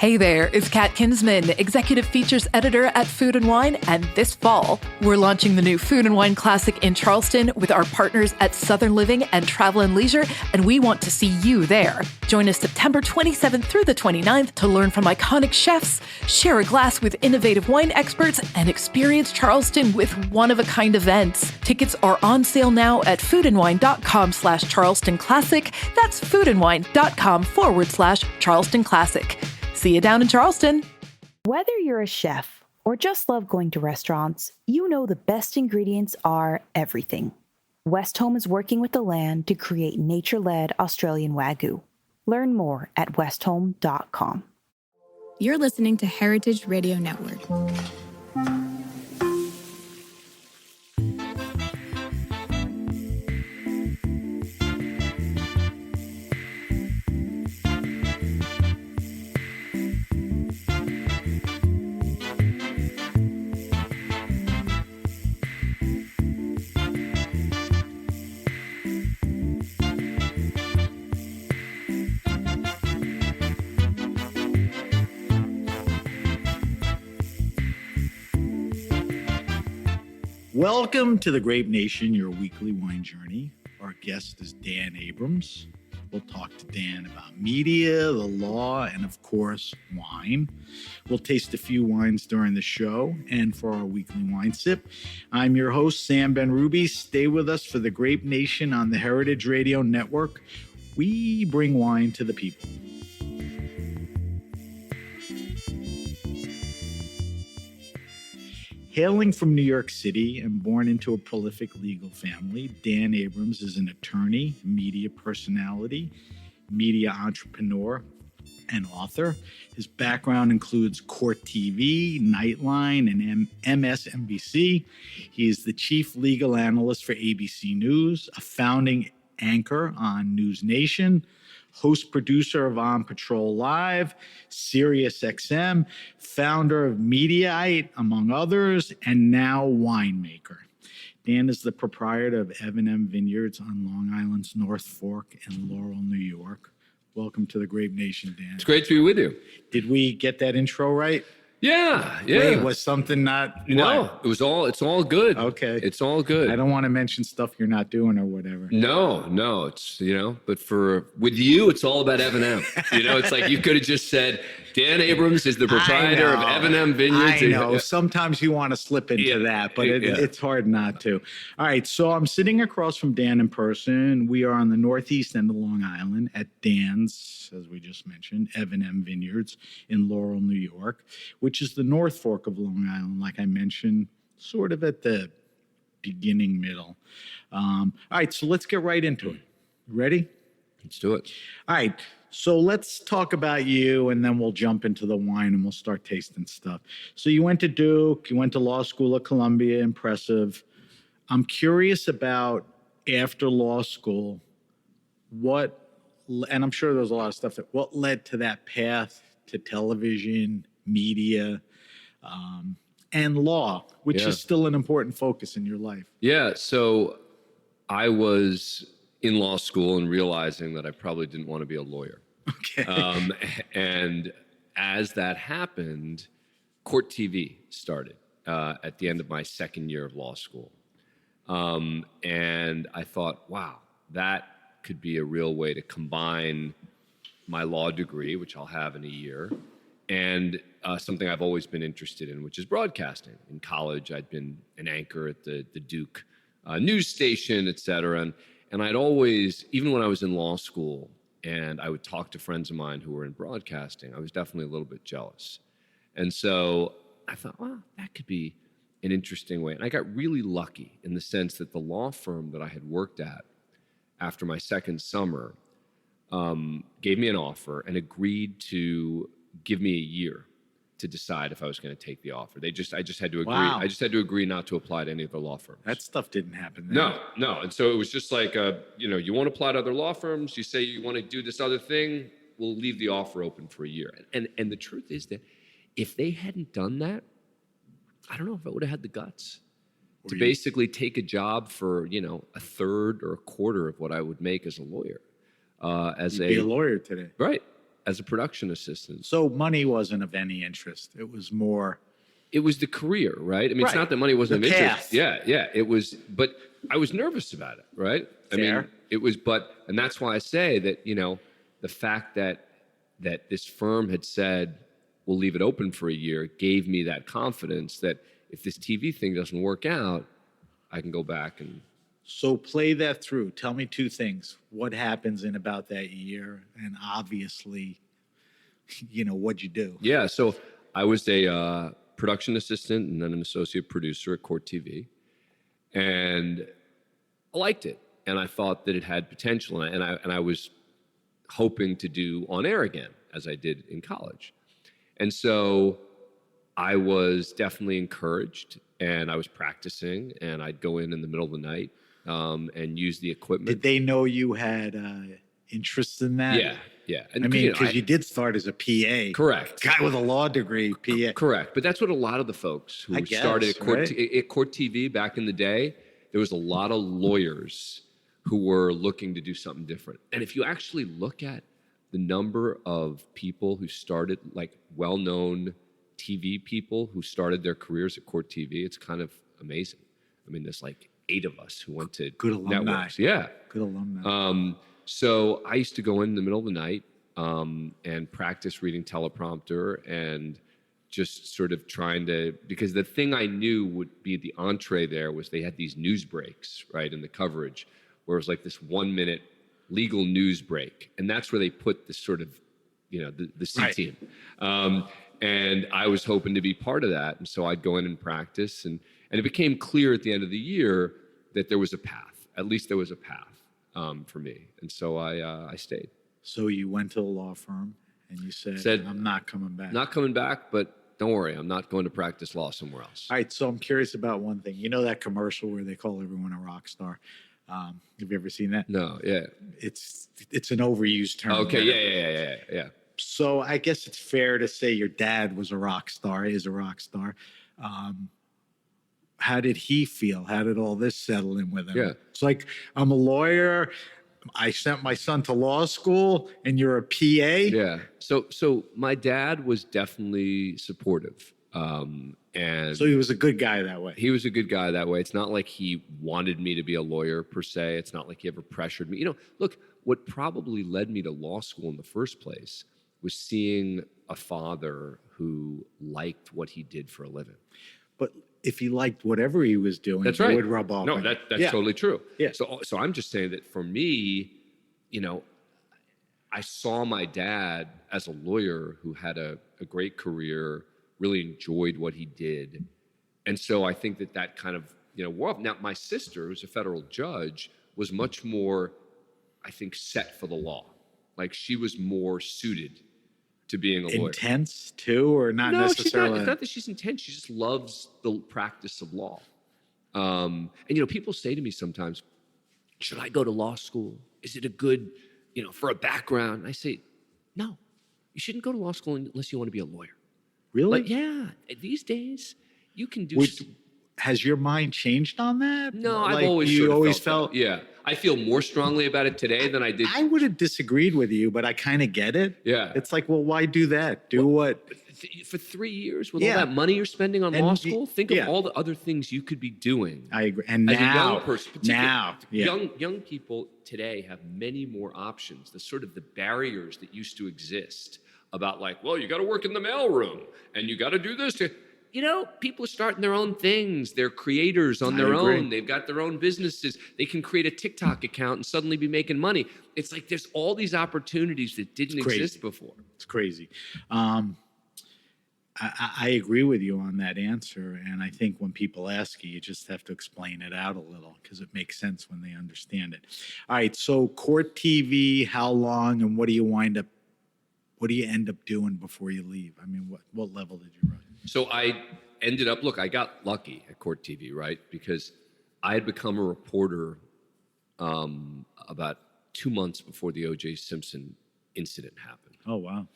Hey there, it's Kat Kinsman, Executive Features Editor at Food & Wine, and this fall, we're launching the new Food & Wine Classic in Charleston with our partners at Southern Living and Travel + Leisure, and we want to see you there. Join us September 27th through the 29th to learn from iconic chefs, share a glass with innovative wine experts, and experience Charleston with one-of-a-kind events. Tickets are on sale now at foodandwine.com/Charleston Classic. That's foodandwine.com/Charleston Classic. See you down in Charleston. Whether you're a chef or just love going to restaurants, you know the best ingredients are everything. West Home is working with the land to create nature-led Australian Wagyu. Learn more at westhome.com. You're listening to Heritage Radio Network. Welcome to the Grape Nation, your weekly wine journey. Our guest is Dan Abrams. We'll talk to Dan about media, the law, and of course, wine. We'll taste a few wines during the show and for our weekly wine sip. I'm your host, Sam Ben-Ruby. Stay with us for the Grape Nation on the Heritage Radio Network. We bring wine to the people. Hailing from New York City and born into a prolific legal family, Dan Abrams is an attorney, media personality, media entrepreneur, and author. His background includes Court TV, Nightline, and MSNBC. He is the chief legal analyst for ABC News, a founding anchor on News Nation, host-producer of On Patrol Live, SiriusXM, founder of Mediaite, among others, and now winemaker. Dan is the proprietor of M Vineyards on Long Island's North Fork in Laurel, New York. Welcome to the Grape Nation, Dan. It's great to be with you. Did we get that intro right? Yeah. Wait, was something not? No, what? it's all good. Okay. It's all good. I don't want to mention stuff you're not doing or whatever. No, it's, but with you, it's all about M&M. It's like you could have just said, Dan Abrams is the proprietor of M&M Vineyards. I know. Sometimes you want to slip into that, but it's hard not to. All right. So I'm sitting across from Dan in person. We are on the northeast end of Long Island at Dan's, as we just mentioned, M&M Vineyards in Laurel, New York, which is the North Fork of Long Island, like I mentioned, sort of at the beginning, middle. All right. So let's get right into it. Ready? Let's do it. All right. So let's talk about you, and then we'll jump into the wine, and we'll start tasting stuff. So you went to Duke, you went to law school at Columbia, impressive. I'm curious about after law school, and I'm sure there's a lot of stuff, what led to that path to television, media, and law, which is still an important focus in your life. Yeah, so I was in law school and realizing that I probably didn't want to be a lawyer. Okay. And as that happened, Court TV started at the end of my second year of law school. And I thought, wow, that could be a real way to combine my law degree, which I'll have in a year, and something I've always been interested in, which is broadcasting. In college, I'd been an anchor at the Duke news station, et cetera. And I'd always, even when I was in law school and I would talk to friends of mine who were in broadcasting, I was definitely a little bit jealous. And so I thought, well, that could be an interesting way. And I got really lucky in the sense that the law firm that I had worked at after my second summer gave me an offer and agreed to give me a year to decide if I was going to take the offer. I just had to agree. Wow. I just had to agree not to apply to any other law firms. That stuff didn't happen then. No. And so it was just like, you want to apply to other law firms, you say you want to do this other thing, we'll leave the offer open for a year. And the truth is that if they hadn't done that, I don't know if I would have had the guts to basically take a job for, a third or a quarter of what I would make as a lawyer. You'd be a lawyer today. Right. as a production assistant. So money wasn't of any interest. It was more. It was the career, right? I mean, it's Right. not that money wasn't The of interest. path. Yeah. It was, but I was nervous about it, right? I Fair. mean, it was, and that's why I say that, the fact that this firm had said, we'll leave it open for a year, gave me that confidence that if this TV thing doesn't work out, I can go back and. So play that through. Tell me two things. What happens in about that year? And obviously, what'd you do? Yeah, so I was a production assistant and then an associate producer at Court TV. And I liked it. And I thought that it had potential. And I was hoping to do on air again, as I did in college. And so I was definitely encouraged, and I was practicing, and I'd go in the middle of the night and use the equipment. Did they know you had interest in that? Yeah. And I mean, because you did start as a PA. Correct. Guy with a law degree, PA. Correct. But that's what a lot of the folks who started at Court, right? at Court TV back in the day, there was a lot of lawyers who were looking to do something different. And if you actually look at the number of people who started, like well-known TV people who started their careers at Court TV, it's kind of amazing. I mean, there's like 8 of us who went to Good alumni. networks. Yeah. Good alumni. So I used to go in the middle of the night and practice reading teleprompter and just sort of trying to, because the thing I knew would be the entree there was they had these news breaks, right, in the coverage, where it was like this 1-minute legal news break. And that's where they put this sort of, the C Right. team. And I was hoping to be part of that. And so I'd go in and practice. And it became clear at the end of the year that there was a path. At least there was a path for me. And so I stayed. So you went to the law firm and you said, I'm not coming back. Not coming back, but don't worry, I'm not going to practice law somewhere else. All right, so I'm curious about one thing. You know that commercial where they call everyone a rock star? Have you ever seen that? No, yeah. It's an overused term. Okay, yeah. So I guess it's fair to say your dad was a rock star, is a rock star. How did he feel? How did all this settle in with him? Yeah. It's like, I'm a lawyer. I sent my son to law school and you're a PA? Yeah. So my dad was definitely supportive. And so he was a good guy that way. He was a good guy that way. It's not like he wanted me to be a lawyer per se. It's not like he ever pressured me. Look, what probably led me to law school in the first place was seeing a father who liked what he did for a living. But if he liked whatever he was doing, that's right. It would rub off. No, that's totally true. Yeah. So I'm just saying that for me, I saw my dad as a lawyer who had a great career, really enjoyed what he did. And so I think that kind of, now my sister, who's a federal judge, was much more, I think, set for the law. Like she was more suited to being a lawyer. Intense too, or not necessarily? It's not that she's intense. She just loves the practice of law. And people say to me sometimes, should I go to law school? Is it a good, for a background? And I say, no, you shouldn't go to law school unless you want to be a lawyer. Really? Like, yeah. These days, you can do. Has your mind changed on that? No, like, I've always. You sort of always felt. Yeah, I feel more strongly about it today than I did. I would have disagreed with you, but I kind of get it. Yeah. It's like, well, why do that? Do what? For 3 years with all that money you're spending on law school, think of all the other things you could be doing. I agree. And as now, a young person, young people today have many more options. The sort of the barriers that used to exist about like, well, you got to work in the mailroom and you got to do this. People are starting their own things. They're creators on their own. They've got their own businesses. They can create a TikTok account and suddenly be making money. It's like there's all these opportunities that didn't exist before. It's crazy. I agree with you on that answer. And I think when people ask you just have to explain it out a little because it makes sense when they understand it. All right. So Court TV, how long and what do you end up doing before you leave? I mean, what level did you run? So I ended up, I got lucky at Court TV, right? Because I had become a reporter about 2 months before the O.J. Simpson incident happened. Oh, wow.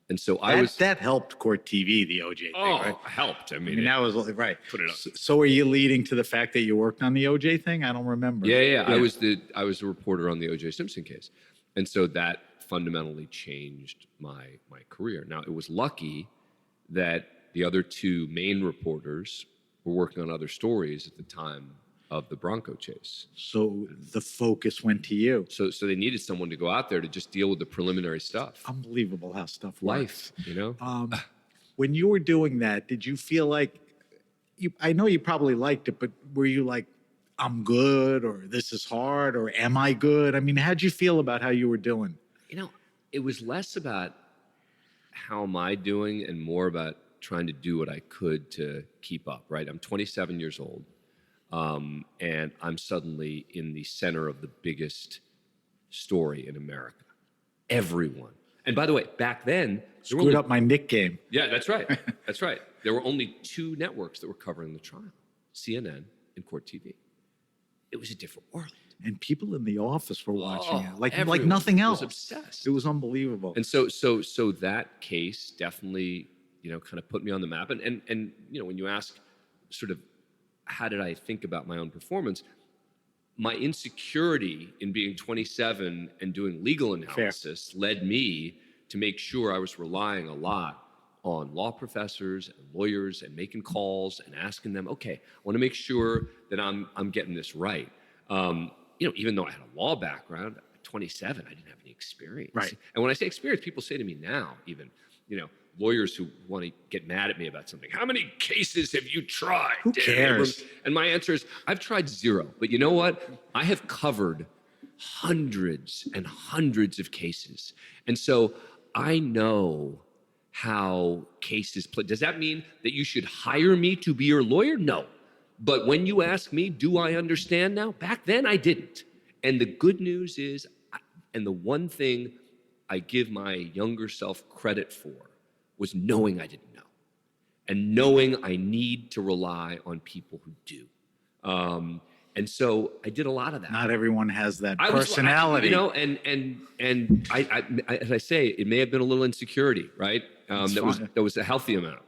And so that helped Court TV, the O.J. thing, right? Helped. I mean, that was right. Put it up. So are you leading to the fact that you worked on the O.J. thing? I don't remember. Yeah. I was a reporter on the O.J. Simpson case. And so that fundamentally changed my career. Now, it was lucky that the other two main reporters were working on other stories at the time of the Bronco chase. So the focus went to you. So they needed someone to go out there to just deal with the preliminary stuff. Unbelievable how stuff Life, works. you know? When you were doing that, did you feel like I know you probably liked it, but were you like, I'm good, or this is hard, or am I good? I mean, how'd you feel about how you were doing? You know, it was less about how am I doing and more about trying to do what I could to keep up, right? I'm 27 years old, and I'm suddenly in the center of the biggest story in America. Everyone. And by the way, back then... Screwed up my Nick game. Yeah, that's right. That's right. There were only two networks that were covering the trial, CNN and Court TV. It was a different world. And people in the office were watching it, like everyone nothing else. was obsessed. It was unbelievable. And so that case definitely, kind of put me on the map. And when you ask sort of how did I think about my own performance, my insecurity in being 27 and doing legal analysis led me to make sure I was relying a lot on law professors and lawyers and making calls and asking them, okay, I want to make sure that I'm getting this right. Even though I had a law background, at 27, I didn't have any experience. Right. And when I say experience, people say to me now, even, lawyers who want to get mad at me about something, how many cases have you tried? Who cares? And my answer is, I've tried 0. But you know what? I have covered hundreds and hundreds of cases. And so I know how cases play. Does that mean that you should hire me to be your lawyer? No. But when you ask me, do I understand now? Back then, I didn't. And the good news is, and the one thing I give my younger self credit for was knowing I didn't know and knowing I need to rely on people who do. And so I did a lot of that. Not everyone has that personality. And I, as I say, it may have been a little insecurity, right? That was a healthy amount.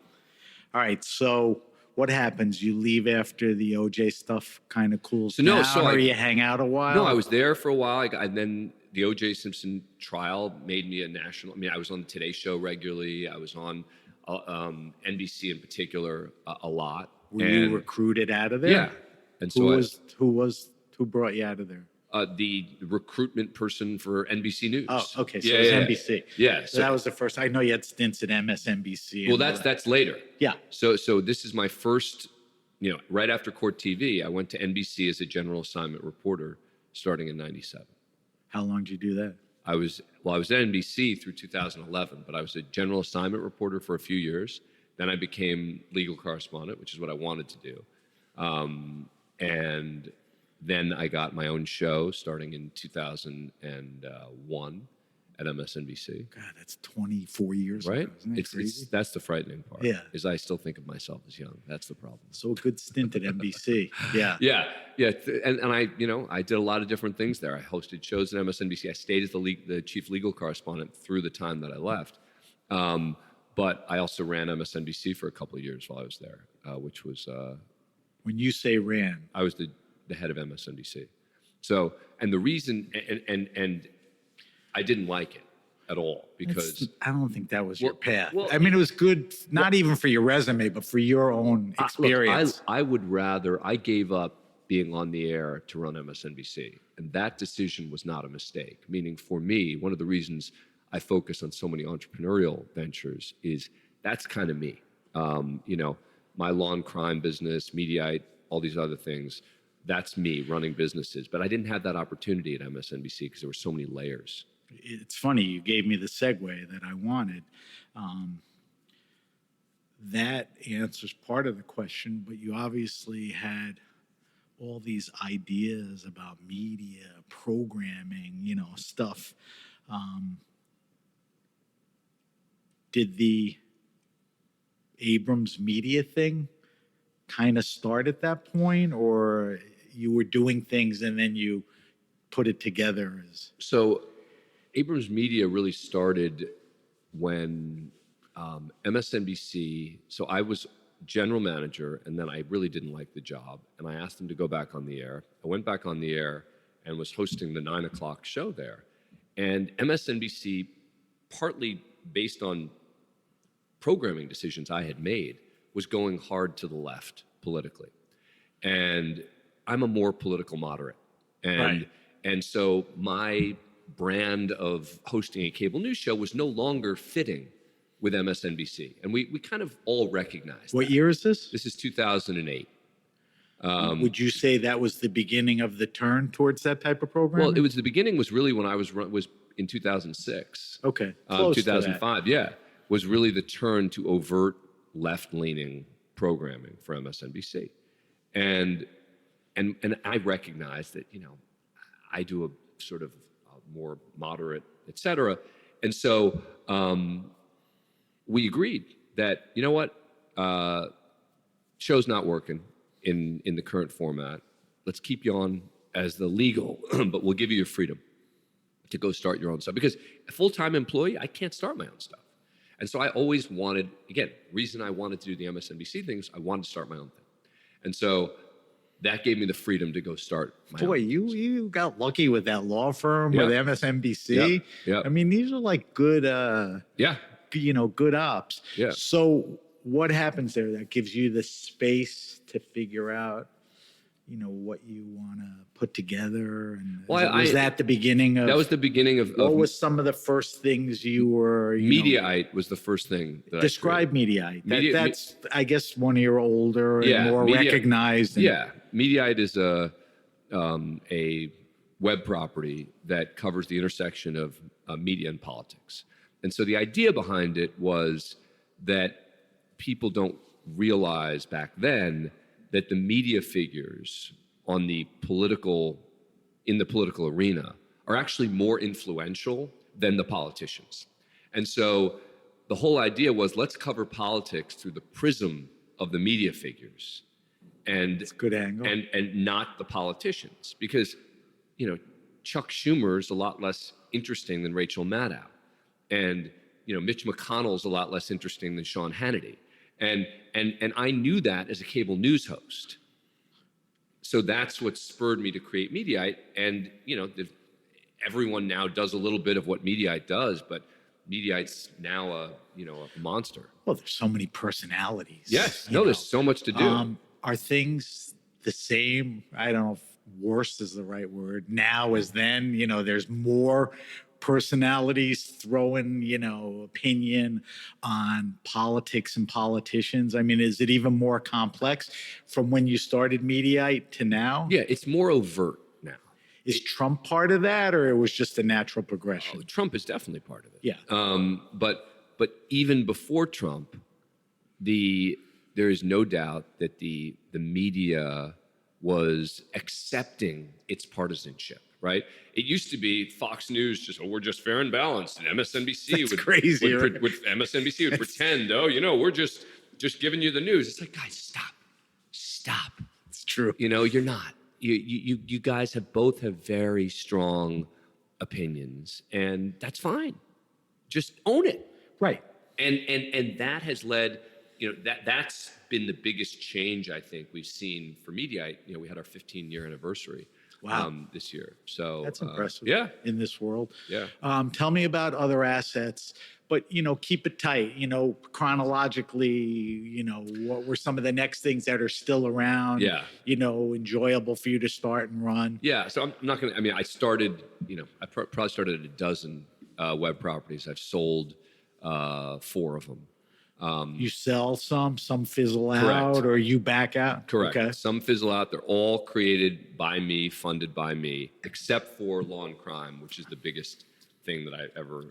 All right. So what happens? You leave after the OJ stuff kind of cools down, or you hang out a while? No, I was there for a while. And then the OJ Simpson trial made me a national. I mean, I was on the Today Show regularly. I was on NBC in particular a lot. Were you recruited out of there? Yeah. And so who brought you out of there? The recruitment person for NBC News. Oh, okay. So it was NBC. Yeah. So that was the first. I know you had stints at MSNBC. Well, that's later. Yeah. So this is my first. Right after Court TV, I went to NBC as a general assignment reporter, starting in '97. How long did you do that? I was at NBC through 2011, but I was a general assignment reporter for a few years. Then I became legal correspondent, which is what I wanted to do. And then I got my own show starting in 2001 at MSNBC. God, that's 24 years right? ago. Isn't that crazy? That's the frightening part. Yeah. Is I still think of myself as young. That's the problem. So a good stint at NBC. Yeah. Yeah. And I did a lot of different things there. I hosted shows at MSNBC. I stayed as the chief legal correspondent through the time that I left. But I also ran MSNBC for a couple of years while I was there, which was... when you say ran... I was the head of MSNBC. So, and the reason... And I didn't like it at all because... I don't think that was your path. Well, I mean, it was good, not even for your resume, but for your own experience. Look, I would rather... I gave up being on the air to run MSNBC. And that decision was not a mistake. Meaning for me, one of the reasons I focus on so many entrepreneurial ventures is that's kind of me. My law and crime business, Mediaite, all these other things, that's me running businesses. But I didn't have that opportunity at MSNBC because there were so many layers. It's funny, you gave me the segue that I wanted. That answers part of the question, but you obviously had all these ideas about media, programming, stuff. Did the Abrams media thing kind of start at that point, or you were doing things and then you put it together as... So Abrams Media really started when MSNBC, so I was general manager and then I really didn't like the job and I asked them to go back on the air. I went back on the air and was hosting the 9 o'clock show there. And MSNBC, partly based on programming decisions I had made, was going hard to the left politically. And I'm a more political moderate. And so my brand of hosting a cable news show was no longer fitting with MSNBC. And we kind of all recognized What that. year is this? This is 2008. Would you say that was the beginning of the turn towards that type of program? Well, it was the beginning was really when I was in 2006. Okay, close to that. 2005, yeah, was really the turn to overt left-leaning programming for MSNBC. And I recognize that, I do a sort of more moderate, et cetera. And so we agreed that, you know what, show's not working in the current format. Let's keep you on as the legal, but we'll give you your freedom to go start your own stuff. Because a full-time employee, I can't start my own stuff. And so I always wanted, again, reason I wanted to do the MSNBC things, I wanted to start my own thing. And so that gave me the freedom to go start my own. Boy, you got lucky with that law firm, with MSNBC. Yeah. I mean, these are like good, good ops. Yeah. So what happens there that gives you the space to figure out, what you want to put together? And was that the beginning of? That was the beginning of. What was some of the first things you were? Mediaite was the first thing. Describe Mediaite. That's, I guess, one of your older and more recognized. Mediaite is a web property that covers the intersection of media and politics. And so the idea behind it was that people don't realize back then that the media figures in the political arena are actually more influential than the politicians. And so the whole idea was, let's cover politics through the prism of the media figures. And it's a good angle. And not the politicians. Because, Chuck Schumer is a lot less interesting than Rachel Maddow. And, Mitch McConnell's a lot less interesting than Sean Hannity. And I knew that as a cable news host. So that's what spurred me to create Mediaite. And, everyone now does a little bit of what Mediaite does, but Mediaite's now a monster. Well, there's so many personalities. Yes. There's so much to do. Are things the same? I don't know if worse is the right word now as then. There's more personalities throwing, opinion on politics and politicians. I mean, is it even more complex from when you started Mediaite to now? Yeah, it's more overt now. Is Trump part of that, or it was just a natural progression? Trump is definitely part of it. Yeah. But even before Trump, there is no doubt that the media was accepting its partisanship. Right? It used to be Fox News we're just fair and balanced, and MSNBC would MSNBC would pretend, we're just giving you the news. It's like, guys, stop. It's true. You're not. You guys both have very strong opinions, and that's fine. Just own it. Right. And that has led, that's been the biggest change I think we've seen for Mediaite. We had our 15-year anniversary. Wow. This year. So that's impressive. In this world. Yeah. Tell me about other assets, but keep it tight. Chronologically. What were some of the next things that are still around? Yeah. Enjoyable for you to start and run. Yeah. So I'm not gonna. I mean, I started. I probably started at a dozen web properties. I've sold 4 of them. You sell some fizzle out, correct. Or you back out? Correct. Okay. Some fizzle out. They're all created by me, funded by me, except for Law and Crime, which is the biggest thing that I ever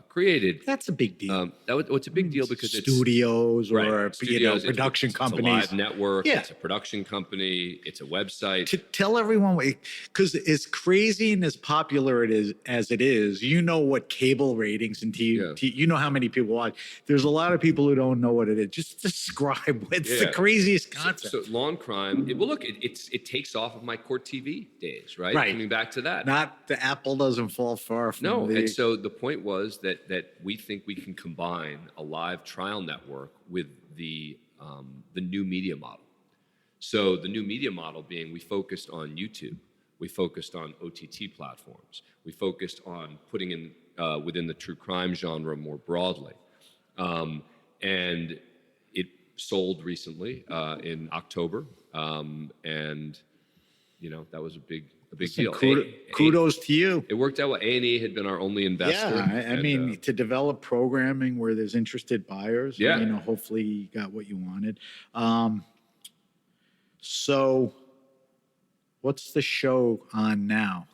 created. That's a big deal. It's a big deal because studios it's studios, production companies. It's a live network. Yeah. It's a production company. It's a website. To tell everyone, because as crazy and as popular as it is, what cable ratings and TV, how many people watch. There's a lot of people who don't know what it is. Just describe what's the craziest concept. So Law and Crime. It takes off of my court TV days, right? Right. Coming back to that. Not the apple doesn't fall far from No, the. And so the point was that we think we can combine a live trial network with the new media model. So the new media model being we focused on YouTube, We focused on OTT platforms. We focused on putting in within the true crime genre more broadly. And it sold recently in October. And, that was a big deal. Kudos to you. It worked out well. A&E had been our only investor. Yeah, I mean, to develop programming where there's interested buyers, hopefully you got what you wanted. So what's the show on now?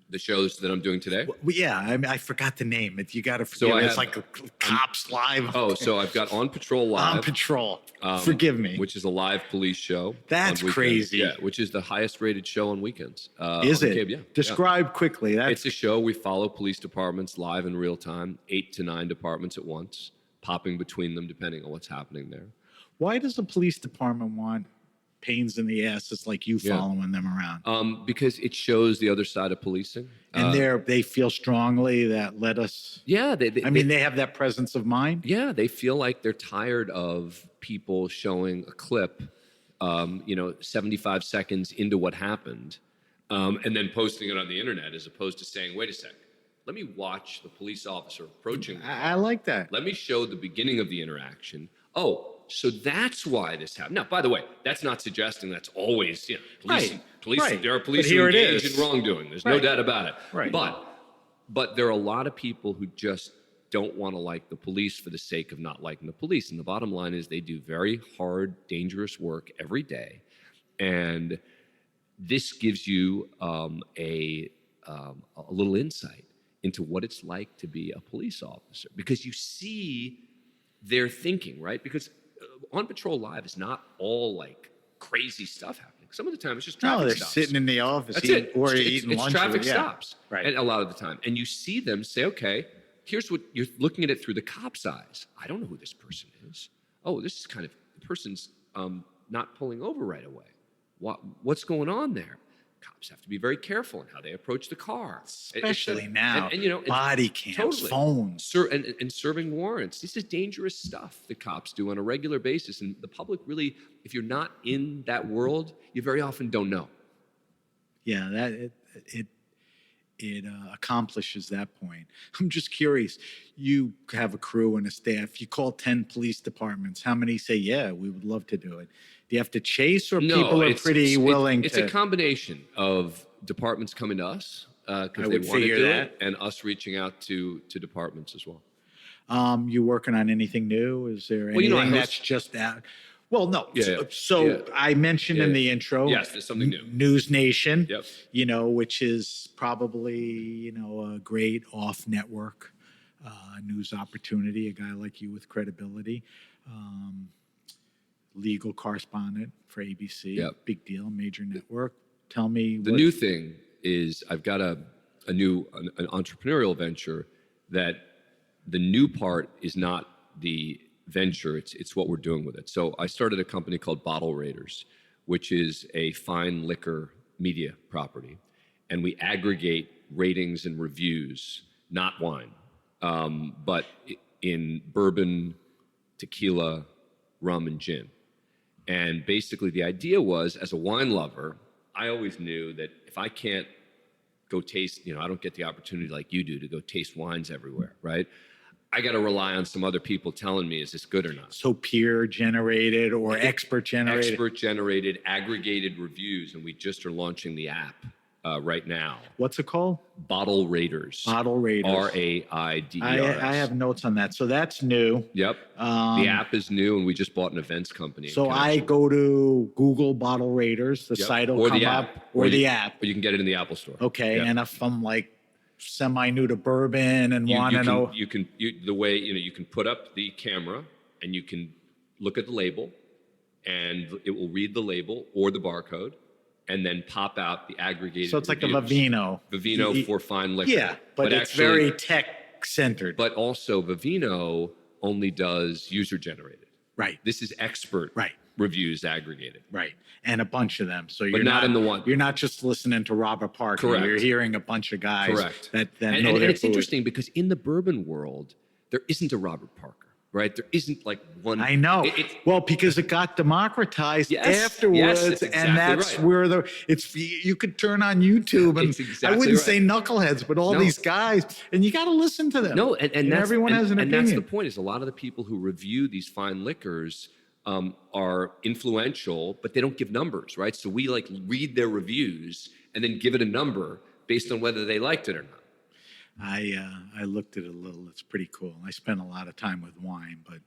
The shows that I'm doing today? Well, yeah, I mean, I forgot the name. You got to forgive So me. It's like Cops Live. Oh, so I've got On Patrol Live. On Patrol. Forgive me. Which is a live police show. That's crazy. Yeah, which is the highest rated show on weekends. Is on it? Cable, yeah. Describe quickly. It's a show we follow police departments live in real time, 8 to 9 departments at once, popping between them depending on what's happening there. Why does the police department want pains in the ass? It's like you following them around. Because it shows the other side of policing. And they feel strongly that let us. Yeah, they have that presence of mind. Yeah, they feel like they're tired of people showing a clip, 75 seconds into what happened, and then posting it on the internet, as opposed to saying, "Wait a sec, let me watch the police officer approaching." I like that. Let me show the beginning of the interaction. Oh. So that's why this happened. Now, by the way, that's not suggesting that's always, police. Right. There are police who engage in wrongdoing. There's no doubt about it. Right. But there are a lot of people who just don't want to like the police for the sake of not liking the police. And the bottom line is they do very hard, dangerous work every day. And this gives you a little insight into what it's like to be a police officer, because you see their thinking, right? Because On Patrol Live is not all like crazy stuff happening. Some of the time it's just traffic stops. No, they're sitting in the office eating lunch. It's traffic stops, right? And a lot of the time. And you see them say, okay, here's what you're looking at it through the cop's eyes. I don't know who this person is. Oh, this is kind of, the person's not pulling over right away. What's going on there? Cops have to be very careful in how they approach the car, especially now. And body cams, phones, and serving warrants. This is dangerous stuff the cops do on a regular basis, and the public really, if you're not in that world, you very often don't know. Yeah, it accomplishes that point. I'm just curious. You have a crew and a staff. You call 10 police departments. How many say, yeah, we would love to do it? Do you have to chase, or people are pretty willing It's a combination of departments coming to us because they want to do it, and us reaching out to departments as well. You working on anything new? Is there anything that's just out? Well, no. I mentioned in the intro. Yes, there's something new. News Nation. Yep. Which is probably a great off-network news opportunity. A guy like you with credibility. Legal correspondent for ABC. Yep. Big deal, major network. Tell me. The new thing is I've got an entrepreneurial venture that the new part is not the venture, it's what we're doing with it. So I started a company called Bottle Raiders, which is a fine liquor media property. And we aggregate ratings and reviews, not wine, but in bourbon, tequila, rum, and gin. And basically the idea was, as a wine lover, I always knew that if I can't go taste, I don't get the opportunity like you do to go taste wines everywhere, right? I got to rely on some other people telling me, is this good or not? So peer generated or expert generated? Expert generated, aggregated reviews. And we just are launching the app right now. What's it called? Bottle Raiders. Bottle Raiders. RAIDERS. I have notes on that. So that's new. Yep. The app is new, and we just bought an events company. So I go to Google Bottle Raiders, the site will come up, or the app. Or you can get it in the Apple Store. Okay. Yep. And if I'm like semi-new to bourbon and want to know. You can put up the camera and you can look at the label, and it will read the label or the barcode, and then pop out the aggregated. So it's like reviews. a Vivino. Vivino for fine liquor. Yeah, but it's actually very tech-centered. But also Vivino only does user-generated. Right. This is expert reviews aggregated. Right. And a bunch of them. So you're not in the one. You're not just listening to Robert Parker. Correct. You're hearing a bunch of guys that know and their it's food. Interesting because in the bourbon world, there isn't a Robert Parker. right? There isn't like one. I know. Well, because it got democratized afterwards, that's exactly and that's right. where you could turn on YouTube, and exactly I wouldn't right. say knuckleheads, but all these guys, and you got to listen to them. No, and that's, everyone has an opinion. And that's the point, is a lot of the people who review these fine liquors are influential, but they don't give numbers, right? So we like read their reviews and then give it a number based on whether they liked it or not. I looked at it a little. It's pretty cool. I spent a lot of time with wine, but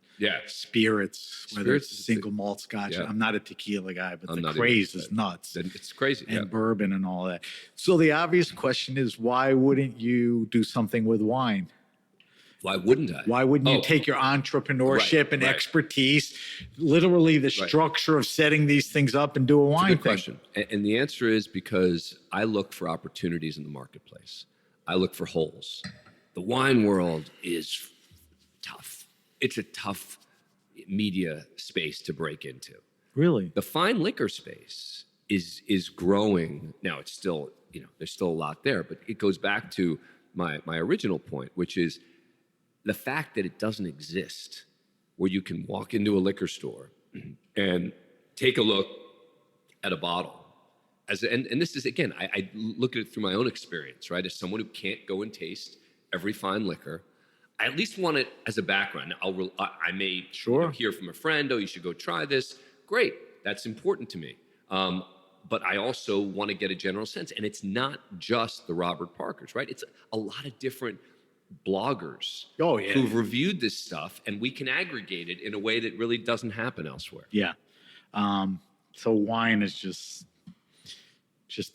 spirits, whether it's single malt Scotch. Yeah. I'm not a tequila guy, but I'm the not craze either. is nuts. It's crazy. And bourbon and all that. So the obvious question is, why wouldn't you do something with wine? Why wouldn't I? Why wouldn't you take your entrepreneurship and expertise, literally the structure of setting these things up, and do a wine Good question. And the answer is because I look for opportunities in the marketplace. I look for holes. The wine world is tough. It's a tough media space to break into. Really? The fine liquor space is growing. Now it's still, there's still a lot there, but it goes back to my original point, which is the fact that it doesn't exist where you can walk into a liquor store and take a look at a bottle. And this is, again, I look at it through my own experience, right? As someone who can't go and taste every fine liquor, I at least want it as a background. I may hear from a friend, oh, you should go try this. Great, that's important to me. But I also want to get a general sense. And it's not just the Robert Parkers, right? It's a lot of different bloggers who've reviewed this stuff, and we can aggregate it in a way that really doesn't happen elsewhere. Yeah. So wine is just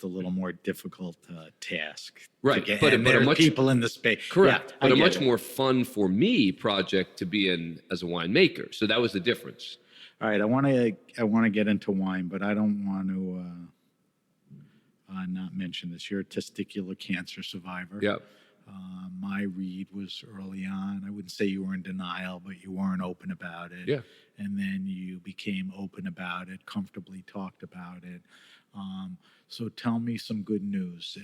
a little more difficult task. Right. But there are people in the space. Correct. Yeah, but a much more fun for me project to be in as a winemaker. So that was the difference. All right. I want to get into wine, but I don't want to not mention this. You're a testicular cancer survivor. Yep. My read was early on. I wouldn't say you were in denial, but you weren't open about it. Yeah. And then you became open about it, comfortably talked about it. So tell me some good news.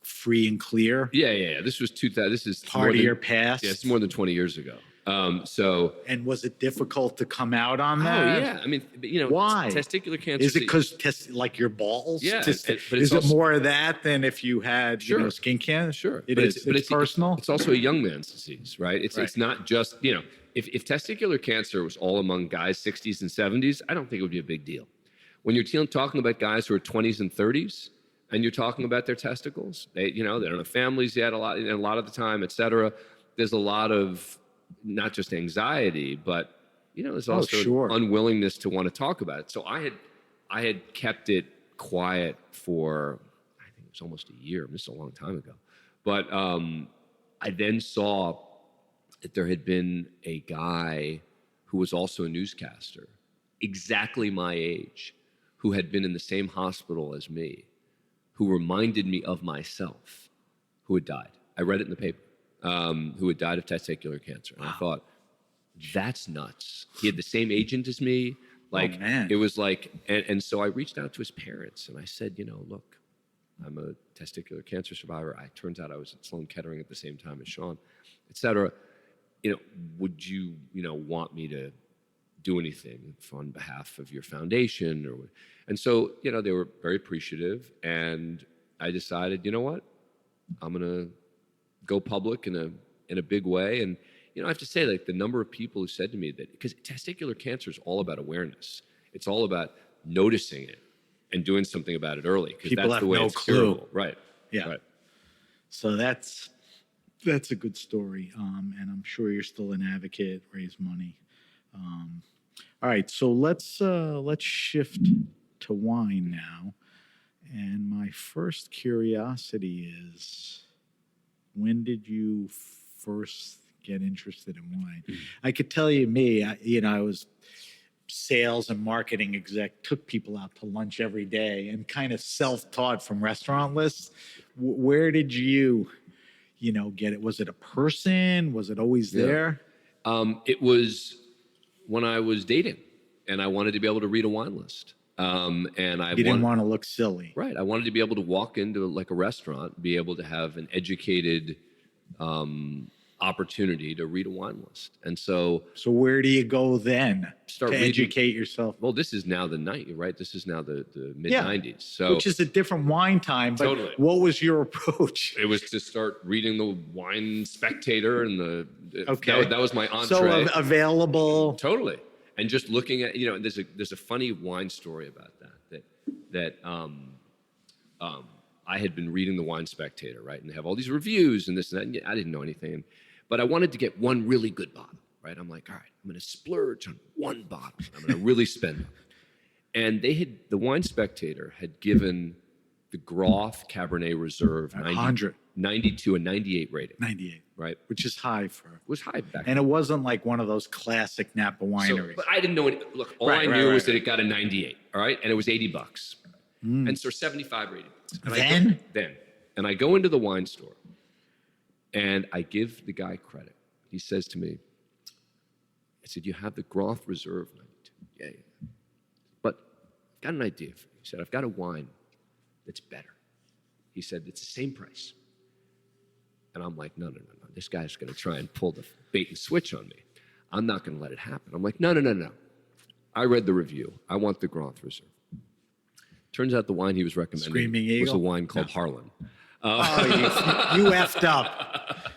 Free and clear. Yeah. This was 2000. This is part of your past. Yeah, it's more than 20 years ago. And was it difficult to come out on that? Oh yeah, I mean, why? Testicular cancer. Is it because like your balls? Yeah, but is it more of that than if you had skin cancer? Sure, It's personal. It's also a young man's disease, right? It's not just if testicular cancer was all among guys 60s and 70s, I don't think it would be a big deal. When you're talking about guys who are 20s and 30s, and you're talking about their testicles, they don't have families yet. A lot of the time, et cetera. There's a lot of not just anxiety, but there's also unwillingness to want to talk about it. So I had kept it quiet for, I think it was almost a year. This is a long time ago. But I then saw that there had been a guy who was also a newscaster, exactly my age, who had been in the same hospital as me, who reminded me of myself, who had died. I read it in the paper. Who had died of testicular cancer. And I thought, that's nuts. He had the same agent as me. Like, it was like, and so I reached out to his parents and I said, look, I'm a testicular cancer survivor. It turns out I was at Sloan Kettering at the same time as Sean, et cetera. Would you, want me to do anything on behalf of your foundation? And so, they were very appreciative. And I decided, you know what? I'm going to go public in a big way. And I have to say, like, the number of people who said to me that, because testicular cancer is all about awareness. It's all about noticing it and doing something about it early, because that's the way it's curable. Right. Yeah. Right. So that's a good story. And I'm sure you're still an advocate, raise money. All right. So let's shift to wine now. And my first curiosity is, when did you first get interested in wine? I could tell you I was sales and marketing exec, took people out to lunch every day and kind of self-taught from restaurant lists. Where did you, get it? Was it a person? Was it always there? It was when I was dating and I wanted to be able to read a wine list. You didn't want to look silly. Right. I wanted to be able to walk into like a restaurant, be able to have an educated opportunity to read a wine list. And so where do you go then start to reading, educate yourself? Well, this is now the night, right? This is now the mid 90s. So which is a different wine time. But Totally. What was your approach? it was to start reading the Wine Spectator and Okay. that was my entree. So available. Totally. And just looking at, there's a funny wine story about that I had been reading the Wine Spectator, right? And they have all these reviews and this and that. And I didn't know anything. But I wanted to get one really good bottle, right? I'm like, all right, I'm going to splurge on one bottle. I'm going to really spend on it. And the Wine Spectator had given the Groth Cabernet Reserve 92 and 98 rating. 98. Right. Which is high It was high back and it wasn't like one of those classic Napa wineries. But I didn't know it. Look, all I knew was that it got a 98, all right? And it was $80. And so 75 or 80 bucks. Then. And I go into the wine store and I give the guy credit. He says to me, I said, you have the Groth Reserve 92. Yeah. But I've got an idea for you. He said, I've got a wine that's better. He said, it's the same price. And I'm like, no. This guy's going to try and pull the bait and switch on me. I'm not going to let it happen. I'm like, no. I read the review. I want the Groth Reserve. Turns out the wine he was recommending was a wine called Harlan. You effed up.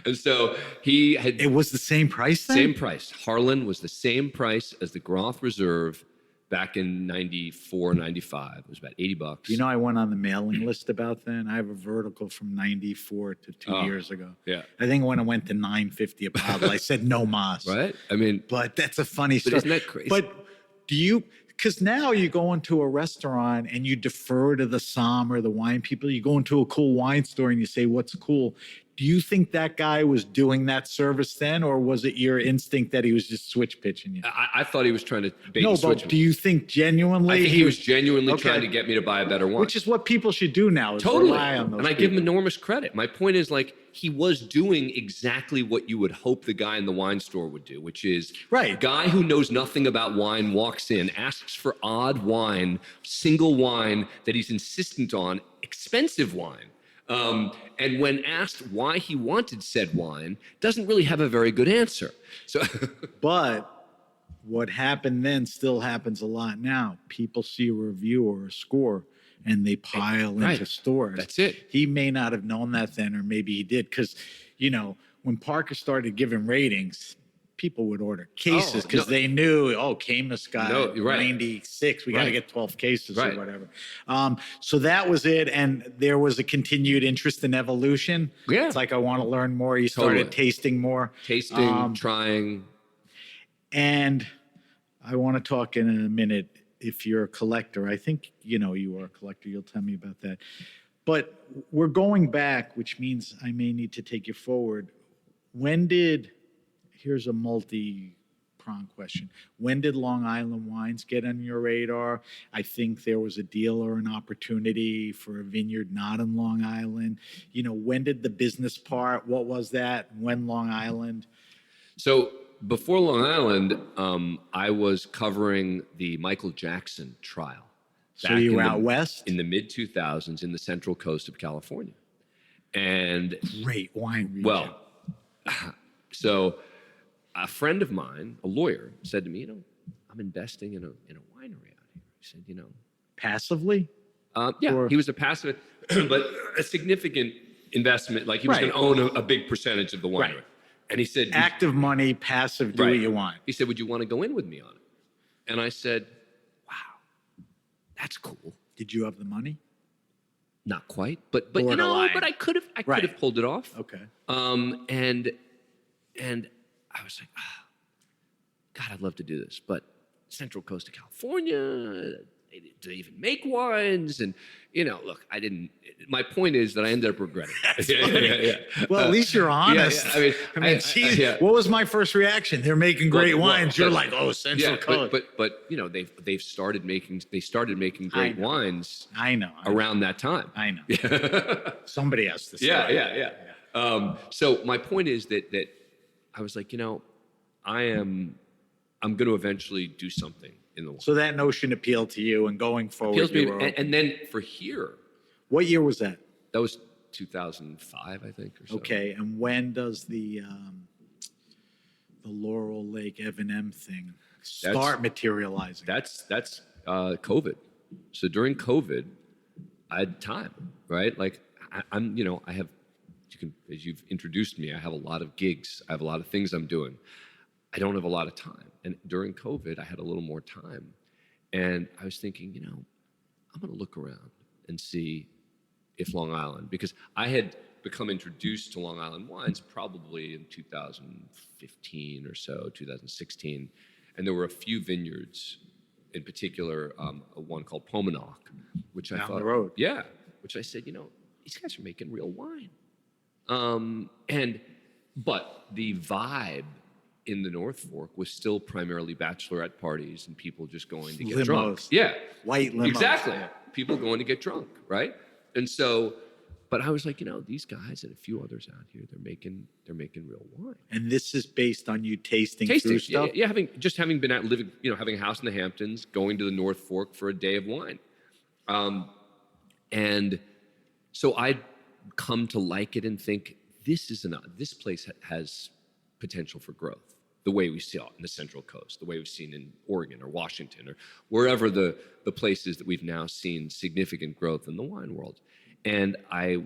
And so he had... It was the same price then? Same price. Harlan was the same price as the Groth Reserve back in 94, 95. It was about $80. You know, I went on the mailing list about then. I have a vertical from 94 to 2 years ago. Yeah. I think when it went to $9.50 a bottle, I said no mas. Right? I mean... But that's a funny story. Isn't that crazy? But do you... Because now you go into a restaurant and you defer to the som or the wine people. You go into a cool wine store and you say, what's cool? Do you think that guy was doing that service then, or was it your instinct that he was just switch pitching you? I thought he was trying to bait and switch me. But do you think genuinely? I think he was genuinely trying to get me to buy a better wine. Which is what people should do now. Is Totally. Rely on those and I give him enormous credit. My point is, like, he was doing exactly what you would hope the guy in the wine store would do, which is a guy who knows nothing about wine walks in, asks for odd wine, single wine that he's insistent on, expensive wine. And when asked why he wanted said wine, doesn't really have a very good answer. So, but what happened then still happens a lot now. People see a review or a score and they pile into stores. That's it. He may not have known that then, or maybe he did. Because, when Parker started giving ratings, people would order cases because they knew, Camus got 96. We got to get 12 cases or whatever. So that was it. And there was a continued interest in evolution. Yeah. It's like, I want to learn more. You started tasting more. Trying. And I want to talk in a minute if you're a collector. I think, you are a collector. You'll tell me about that. But we're going back, which means I may need to take you forward. Here's a multi-pronged question. When did Long Island wines get on your radar? I think there was a deal or an opportunity for a vineyard not in Long Island. When did the business part, what was that? When Long Island? So before Long Island, I was covering the Michael Jackson trial. So you were out west? In the mid-2000s in the Central Coast of California. And great wine region. Well, so a friend of mine, a lawyer, said to me, I'm investing in a winery out here. He said, Passively? He was a passive, but a significant investment. Like he was going to own a big percentage of the winery. Right. And he said, active money, passive, do what you want. He said, would you want to go in with me on it? And I said, wow, that's cool. Did you have the money? Not quite, but I could have pulled it off. Okay. And I was like, God, I'd love to do this, but Central Coast of California, to even make wines, and look, I didn't. My point is that I ended up regretting it. Well, at least you're honest. What was my first reaction? They're making great wines. You're like, Central Coast. But they started making great wines. I know. Around that time. I know. Somebody has to say. So my point is that I was like, I'm going to eventually do something in the wine. So that notion appealed to you, and going forward, and then for here. What year was that? That was 2005, I think, or so. Okay, and when does the Laurel Lake Evan thing start materializing? That's COVID. So during COVID, I had time, right? Like I have, as you've introduced me, I have a lot of gigs. I have a lot of things I'm doing. I don't have a lot of time. And during COVID, I had a little more time. And I was thinking, I'm going to look around and see if Long Island, because I had become introduced to Long Island wines probably in 2015 or so, 2016. And there were a few vineyards, in particular, one called Pomanock, which I thought, down the road. Yeah, which I said, these guys are making real wine. But the vibe in the North Fork was still primarily bachelorette parties and people just going to get drunk. Yeah. White limos. Exactly. Yeah. People going to get drunk, right? And so, but I was like, these guys and a few others out here, they're making real wine. And this is based on you tasting through stuff? Yeah, having been out living, having a house in the Hamptons, going to the North Fork for a day of wine. And so I'd come to like it and think, this place has potential for growth, the way we see it in the Central Coast, the way we've seen in Oregon or Washington or wherever the places that we've now seen significant growth in the wine world. And I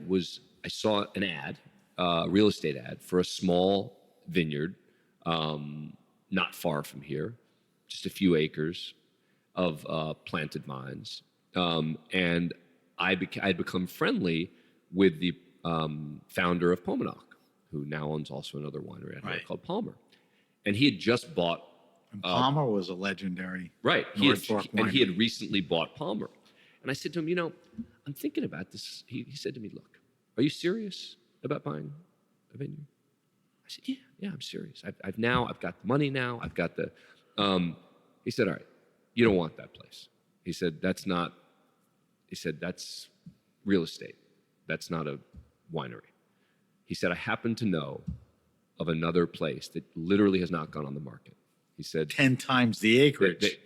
saw an ad, a real estate ad for a small vineyard, not far from here, just a few acres of planted vines. And I'd become friendly with the founder of Pomanock, who now owns also another winery out here called Palmer. And he had just bought... And Palmer was a legendary North Fork winery. And he had recently bought Palmer. And I said to him, I'm thinking about this. He said to me, look, are you serious about buying a vineyard? I said, yeah, I'm serious. I've got the money now. I've got the... he said, all right, you don't want that place. He said, that's real estate. That's not a winery. He said, I happen to know of another place that literally has not gone on the market. He said 10 times the acreage.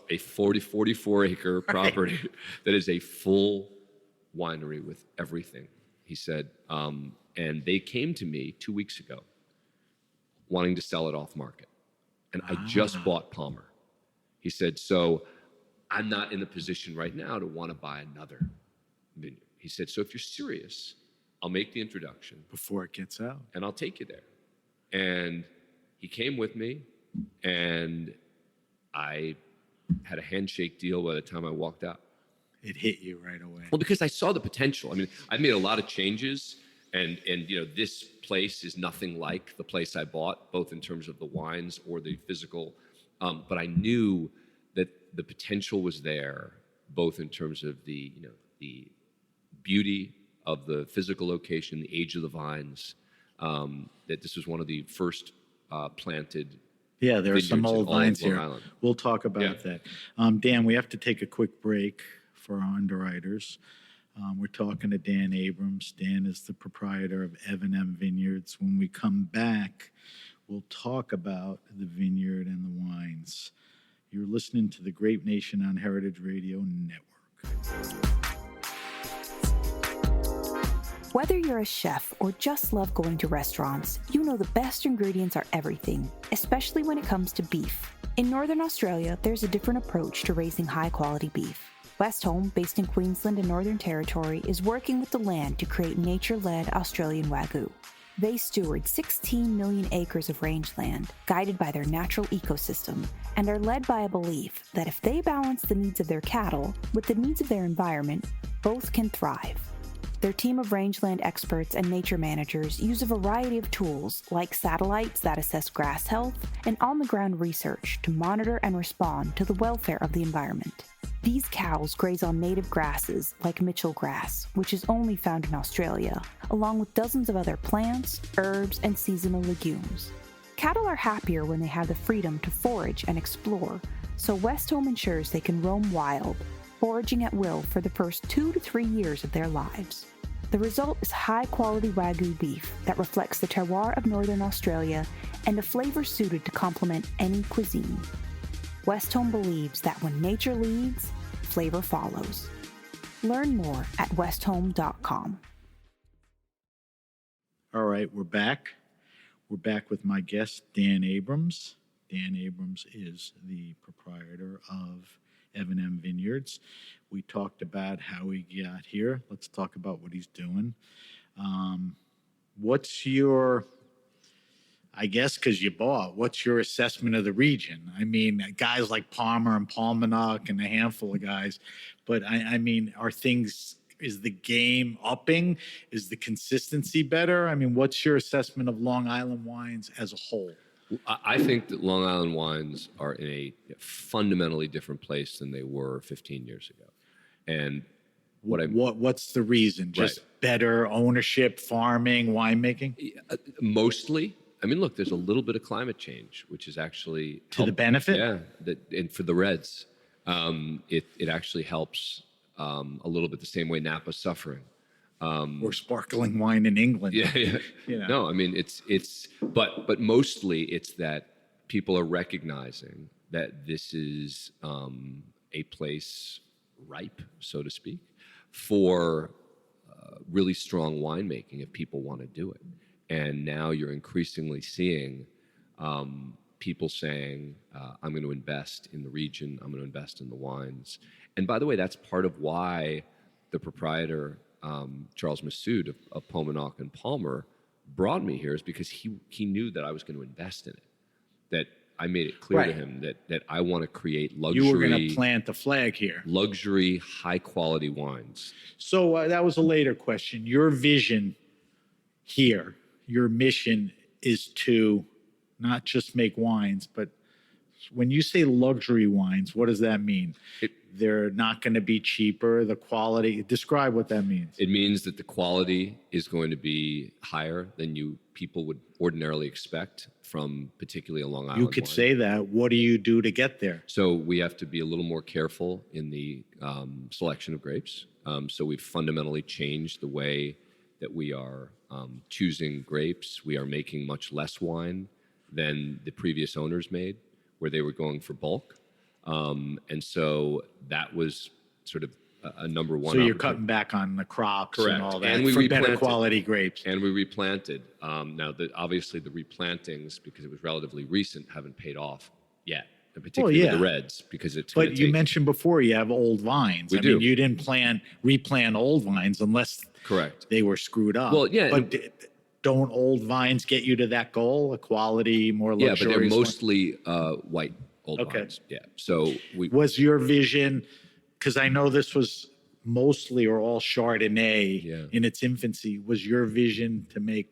A 44 acre property that is a full winery with everything. He said, and they came to me 2 weeks ago wanting to sell it off market. And I just bought Palmer. He said, so I'm not in a position right now to want to buy another vineyard. He said, so if you're serious, I'll make the introduction. Before it gets out. And I'll take you there. And he came with me, and I had a handshake deal by the time I walked out. It hit you right away. Well, because I saw the potential. I mean, I've made a lot of changes, and this place is nothing like the place I bought, both in terms of the wines or the physical. But I knew that the potential was there, both in terms of the beauty of the physical location, the age of the vines, that this was one of the first planted. Yeah, there are some old vines here. Island. We'll talk about that. Dan, we have to take a quick break for our underwriters. We're talking to Dan Abrams. Dan is the proprietor of Evan Vineyards. When we come back, we'll talk about the vineyard and the wines. You're listening to the Grape Nation on Heritage Radio Network. Whether you're a chef or just love going to restaurants, you know the best ingredients are everything, especially when it comes to beef. In Northern Australia, there's a different approach to raising high-quality beef. Westholme, based in Queensland and Northern Territory, is working with the land to create nature-led Australian Wagyu. They steward 16 million acres of rangeland, guided by their natural ecosystem, and are led by a belief that if they balance the needs of their cattle with the needs of their environment, both can thrive. Their team of rangeland experts and nature managers use a variety of tools like satellites that assess grass health and on-the-ground research to monitor and respond to the welfare of the environment. These cows graze on native grasses like Mitchell grass, which is only found in Australia, along with dozens of other plants, herbs, and seasonal legumes. Cattle are happier when they have the freedom to forage and explore, so Westholme ensures they can roam wild, foraging at will for the first 2 to 3 years of their lives. The result is high-quality Wagyu beef that reflects the terroir of Northern Australia and a flavor suited to complement any cuisine. Westholme believes that when nature leads, flavor follows. Learn more at westholme.com. All right, we're back. We're back with my guest, Dan Abrams. Dan Abrams is the proprietor of M Vineyards. We talked about how he got here. Let's talk about what he's doing. What's your, I guess because you bought, what's your assessment of the region? I mean, guys like Palmer and Palmanock and a handful of guys, but I mean, are things, is the game upping? Is the consistency better? I mean, what's your assessment of Long Island wines as a whole? I think that Long Island wines are in a fundamentally different place than they were 15 years ago. And what's the reason? Just better ownership, farming, winemaking? Mostly. I mean, look, there's a little bit of climate change, which is actually to the benefit. Yeah, and for the reds, it actually helps a little bit the same way Napa's suffering. Or sparkling wine in England. Yeah. You know. No, I mean but mostly it's that people are recognizing that this is a place ripe, so to speak, for really strong winemaking if people want to do it. And now you're increasingly seeing people saying, I'm going to invest in the region, I'm going to invest in the wines. And by the way, that's part of why the proprietor, Charles Massoud of Palmanock and Palmer, brought me here, is because he knew that I was going to invest in it, that I made it clear to him that I want to create luxury. You were going to plant the flag here. Luxury, high-quality wines. So that was a later question. Your vision here, your mission is to not just make wines, but when you say luxury wines, what does that mean? They're not going to be cheaper, the quality. Describe what that means. It means that the quality is going to be higher than people would ordinarily expect from particularly a Long Island You could wine. say that. What do you do to get there? So we have to be a little more careful in the selection of grapes. So we've fundamentally changed the way that we are choosing grapes. We are making much less wine than the previous owners made, where they were going for bulk. And so that was sort of a number one. So you're cutting back on the crops and all that, and we for replanted better quality grapes. And we replanted. Now, obviously, the replantings, because it was relatively recent, haven't paid off yet, and particularly the reds, because it's. But you mentioned before you have old vines. We do. mean, you didn't replant old vines unless they were screwed up. Well, yeah. But don't old vines get you to that goal, a quality, more luxurious? Yeah, but they're mostly white old vines. Yeah. So was your vision, because I know this was mostly or all Chardonnay in its infancy, was your vision to make,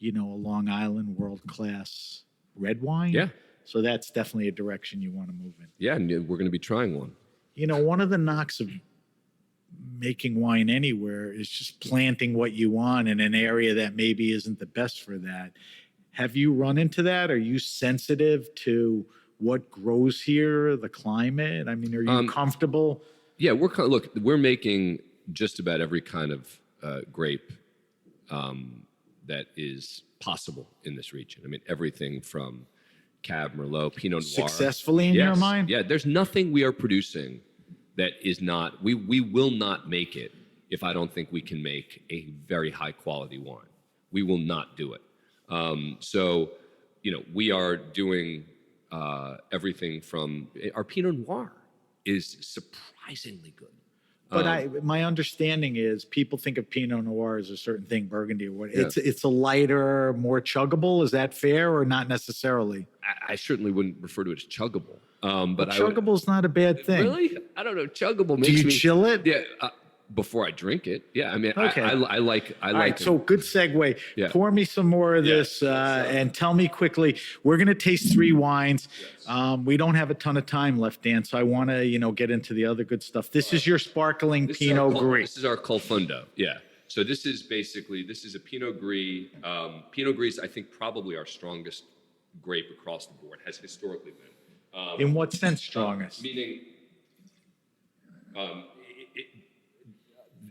a Long Island world-class red wine? Yeah. So that's definitely a direction you want to move in. Yeah, and we're going to be trying one. One of the knocks of making wine anywhere is just planting what you want in an area that maybe isn't the best for that. Have you run into that? Are you sensitive to what grows here, the climate? I mean, are you comfortable? Yeah, we're making just about every kind of grape that is possible in this region. I mean, everything from Cab Merlot, Pinot Noir. Successfully in your mind? Yeah, there's nothing we are producing that is not, we will not make it if I don't think we can make a very high quality wine. We will not do it. So, we are doing everything from, our Pinot Noir is surprisingly good. But my understanding is people think of Pinot Noir as a certain thing, Burgundy or what. Yeah. It's a lighter, more chuggable. Is that fair or not necessarily? I certainly wouldn't refer to it as chuggable. But chuggable is not a bad thing. Really? I don't know. Chuggable makes me... Do you chill it? Yeah. Before I drink it. Yeah. I mean, okay. I like it. So good segue. Yeah. Pour me some more of this and tell me quickly. We're going to taste 3 wines. Yes. We don't have a ton of time left, Dan, so I want to, get into the other good stuff. This is your sparkling Pinot Gris. This is our Colfundo. Yeah. So this is a Pinot Gris. Pinot Gris, I think, probably our strongest grape across the board, has historically been. In what sense strongest? Meaning,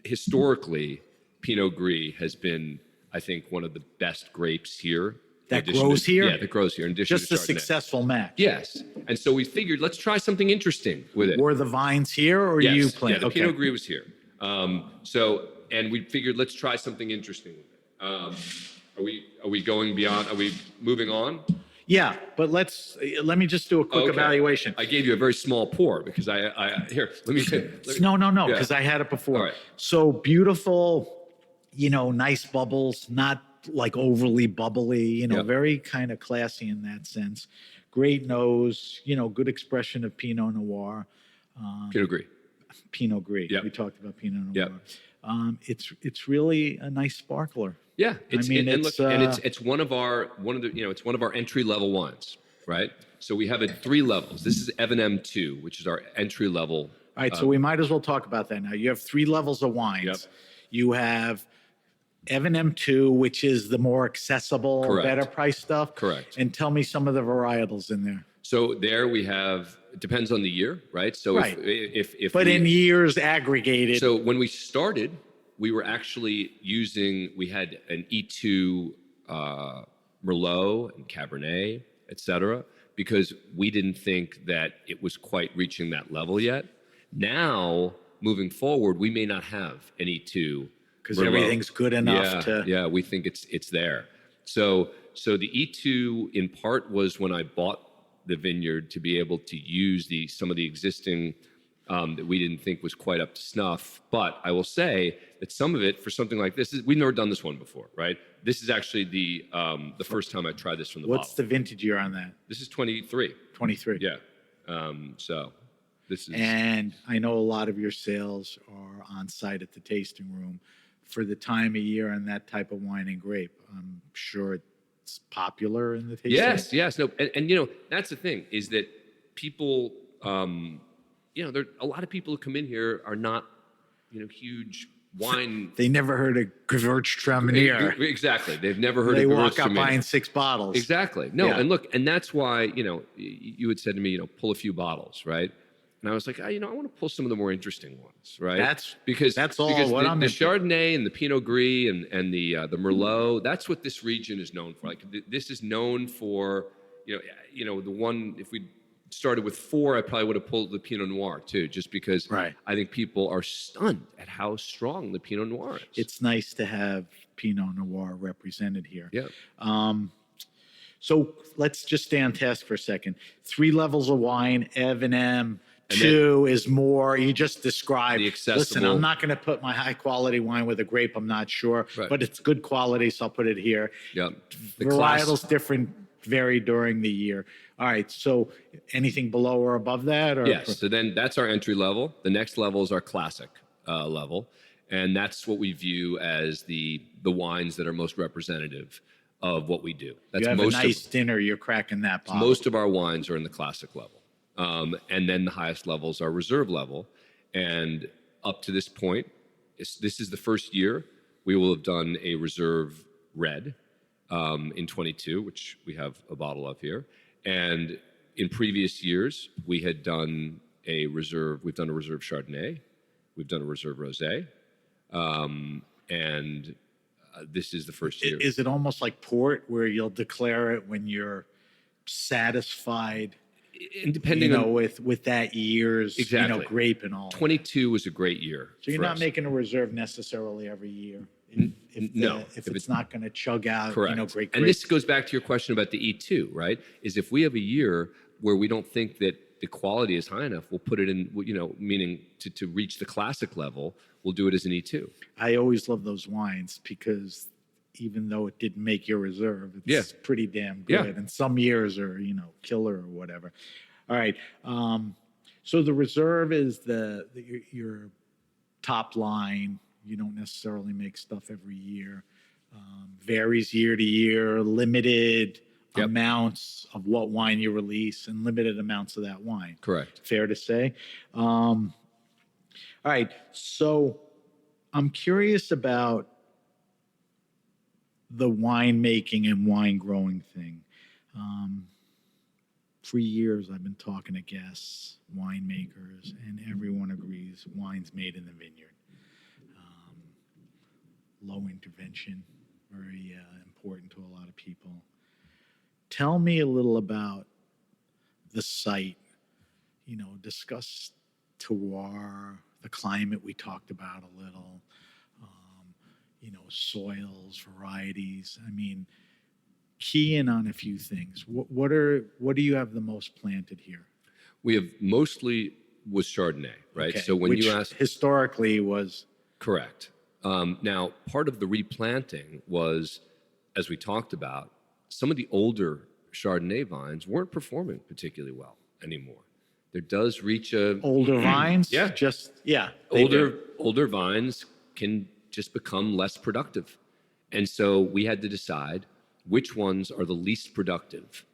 historically, Pinot Gris has been, I think, one of the best grapes here. That grows here? Yeah, that grows here. In addition Just to a Chardonnay. successful match. Yes. And so we figured, let's try something interesting with it. Were the vines here or you planted? Yeah, the Pinot Gris was here. And we figured, let's try something interesting with it. Are we going beyond? Are we moving on? Yeah, but let me just do a quick Okay. evaluation. I gave you a very small pour because here. Let me. No, Yeah. because I had it before. All right. So beautiful, nice bubbles, not like overly bubbly, Yep. very kind of classy in that sense. Great nose, good expression of Pinot Noir. Pinot Gris. Pinot Gris. Yep. We talked about Pinot Noir. Yep. It's really a nice sparkler. Yeah, it's it's one of our entry level wines, right? So we have it 3 levels. This is Evan M2, which is our entry level. All right, so we might as well talk about that now. You have 3 levels of wines. Yep. You have Evan M2, which is the more accessible, Correct. better price stuff. Correct. And tell me some of the varietals in there. So there we have. It depends on the year, right? So Right. if But in years aggregated. So when we started, we were actually we had an E2 Merlot and Cabernet, et cetera, because we didn't think that it was quite reaching that level yet. Now, moving forward, we may not have an E2 because Merlot. everything's good enough to. Yeah, we think it's there. So the E2 in part was when I bought the vineyard to be able to use some of the existing that we didn't think was quite up to snuff. But I will say that some of it, for something like this, we've never done this one before, right? This is actually the first time I tried this from the What's bottle. the vintage year on that? This is 23. 23. Yeah. So this is. And I know a lot of your sales are on site at the tasting room. For the time of year and that type of wine and grape, I'm sure it's popular in the tasting room. Yes. No, and that's the thing is that people, there a lot of people who come in here are not, huge wine. They never heard of Gewürztraminer. Exactly. They've never heard They of walk out Gewürztraminer. buying 6 bottles. Exactly. No, Yeah. and look, and that's why, you had said to me, pull a few bottles, right? And I was like, I want to pull some of the more interesting ones, right? That's all because what the, I'm the into. Chardonnay and the Pinot Gris and the Merlot, that's what this region is known for. Like this is known for, the one, if we started with 4, I probably would have pulled the Pinot Noir too, just because Right. I think people are stunned at how strong the Pinot Noir is. It's nice to have Pinot Noir represented here. Yeah. So let's just stay on task for a second. 3 levels of wine, Evan M. And 2 is more, you just described. The accessible. Listen, I'm not going to put my high quality wine with a grape, I'm not sure, Right. but it's good quality, so I'll put it here. Yeah. Varietals different, vary during the year. All right, so anything below or above that? Or Yes. So then that's our entry level. The next level is our classic level. And that's what we view as the wines that are most representative of what we do. That's you have most a nice dinner, you're cracking that bottle. Most of our wines are in the classic level. And then the highest levels are reserve level. And up to this point, this is the first year we will have done a reserve red in 22, which we have a bottle of here. And in previous years, we had done we've done a reserve Chardonnay, we've done a reserve Rosé, and this is the first year. Is it almost like port where you'll declare it when you're satisfied? And depending on with that year's Exactly. grape and all. 22 was a great year. So you're for not us. making a reserve necessarily every year. No. If it's not going to chug out, Correct. great grapes. And this goes back to your question about the E2, right? Is if we have a year where we don't think that the quality is high enough, we'll put it in, meaning to reach the classic level, we'll do it as an E2. I always love those wines because even though it didn't make your reserve, it's pretty damn good. Yeah. And some years are, killer or whatever. All right. So the reserve is your top line. You don't necessarily make stuff every year. Varies year to year, limited amounts of what wine you release and limited amounts of that wine. Correct. Fair to say. All right. So I'm curious about the winemaking and wine growing thing. For years, I've been talking to guests, winemakers, and everyone agrees wine's made in the vineyard. Low intervention, very important to a lot of people. Tell me a little about the site. Discuss terroir, the climate we talked about a little. soils, varieties. I mean, key in on a few things. What do you have the most planted here? We have mostly was Chardonnay, right? Okay, So when which you ask, historically was correct. Now, part of the replanting was, as we talked about, some of the older Chardonnay vines weren't performing particularly well anymore. There does reach a older vines. Yeah. Older vines can just become less productive, and so we had to decide which ones are the least productive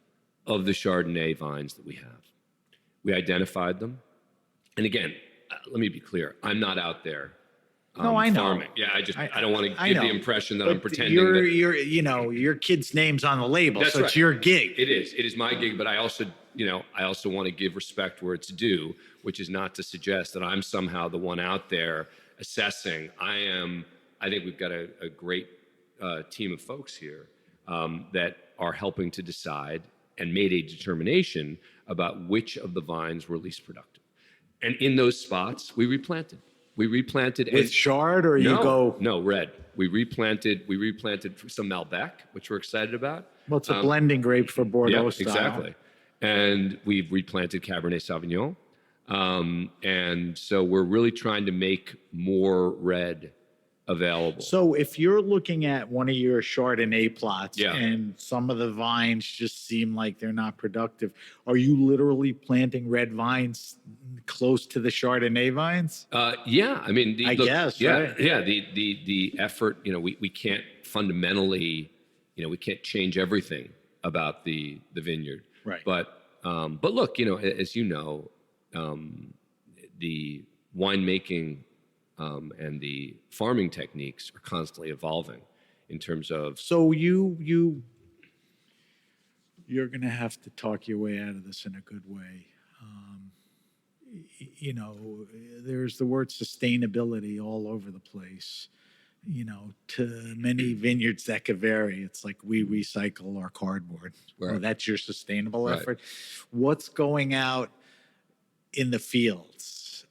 of the Chardonnay vines that we have. We identified them, and again, let me be clear: I'm not out there. No, I know. Farming. Yeah, I don't want to give the impression that I'm pretending. Your kid's name's on the label, That's so it's right. your gig. It is my gig, but I also want to give respect where it's due, which is not to suggest that I'm somehow the one out there assessing. I think we've got a great team of folks here that are helping to decide and made a determination about which of the vines were least productive. And in those spots, we replanted. With chard, or No, red. We replanted some Malbec, which we're excited about. Well, it's a blending grape for Bordeaux style. Exactly. And we've replanted Cabernet Sauvignon. And so we're really trying to make more red available. So if you're looking at one of your Chardonnay plots Yeah. and some of the vines just seem like they're not productive, are you literally planting red vines close to the Chardonnay vines? Yeah, I mean, guess, yeah, right? yeah. The effort, we can't fundamentally, we can't change everything about the vineyard, Right. But look, as you know, the winemaking and the farming techniques are constantly evolving in terms of. So you're going to have to talk your way out of this in a good way. There's the word sustainability all over the place. To many vineyards that could vary. It's like we recycle our cardboard. Right. Well, that's your sustainable Right. effort. What's going out in the fields?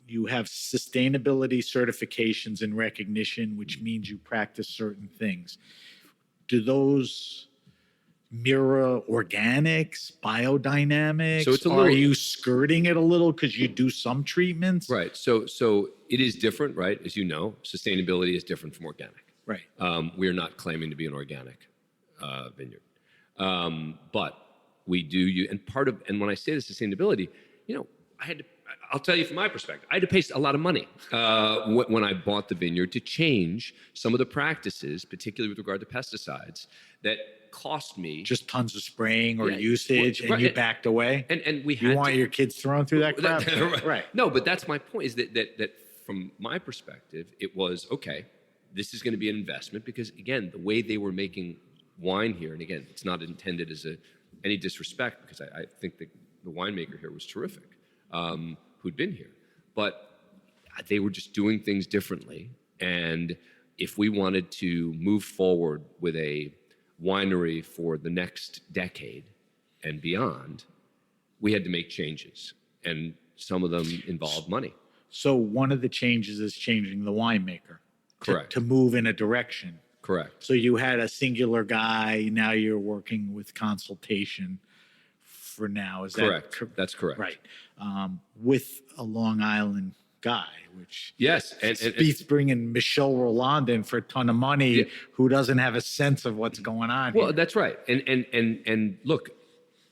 You have sustainability certifications and recognition, which means you practice certain things. Do those mirror organics, biodynamics? So it's a Are little- you skirting it a little because you do some treatments? Right. So it is different, right? As you know, sustainability is different from organic. Right. We're not claiming to be an organic vineyard, but we do. And when I say the sustainability, I'll tell you from my perspective, I had to pay a lot of money when I bought the vineyard to change some of the practices, particularly with regard to pesticides, that cost me Just tons of spraying or Yeah, usage, and right. you backed away. And we You had want to, your kids thrown through that crap? Right. No, but that's my point. Is that from my perspective, it was okay. This is going to be an investment because again, the way they were making wine here, and again, it's not intended as any disrespect because I think the winemaker here was terrific, who'd been here, but they were just doing things differently. And if we wanted to move forward with a winery for the next decade and beyond, we had to make changes, and some of them involved money. So one of the changes is changing the winemaker. Correct. To move in a direction. Correct. So you had a singular guy, now you're working with consultation for now. Is Correct. that That's correct. right? With a Long Island guy, which Yes, and beats bringing Michel Roland in for a ton of money, Yeah. who doesn't have a sense of what's going on. well, here. that's right. And look,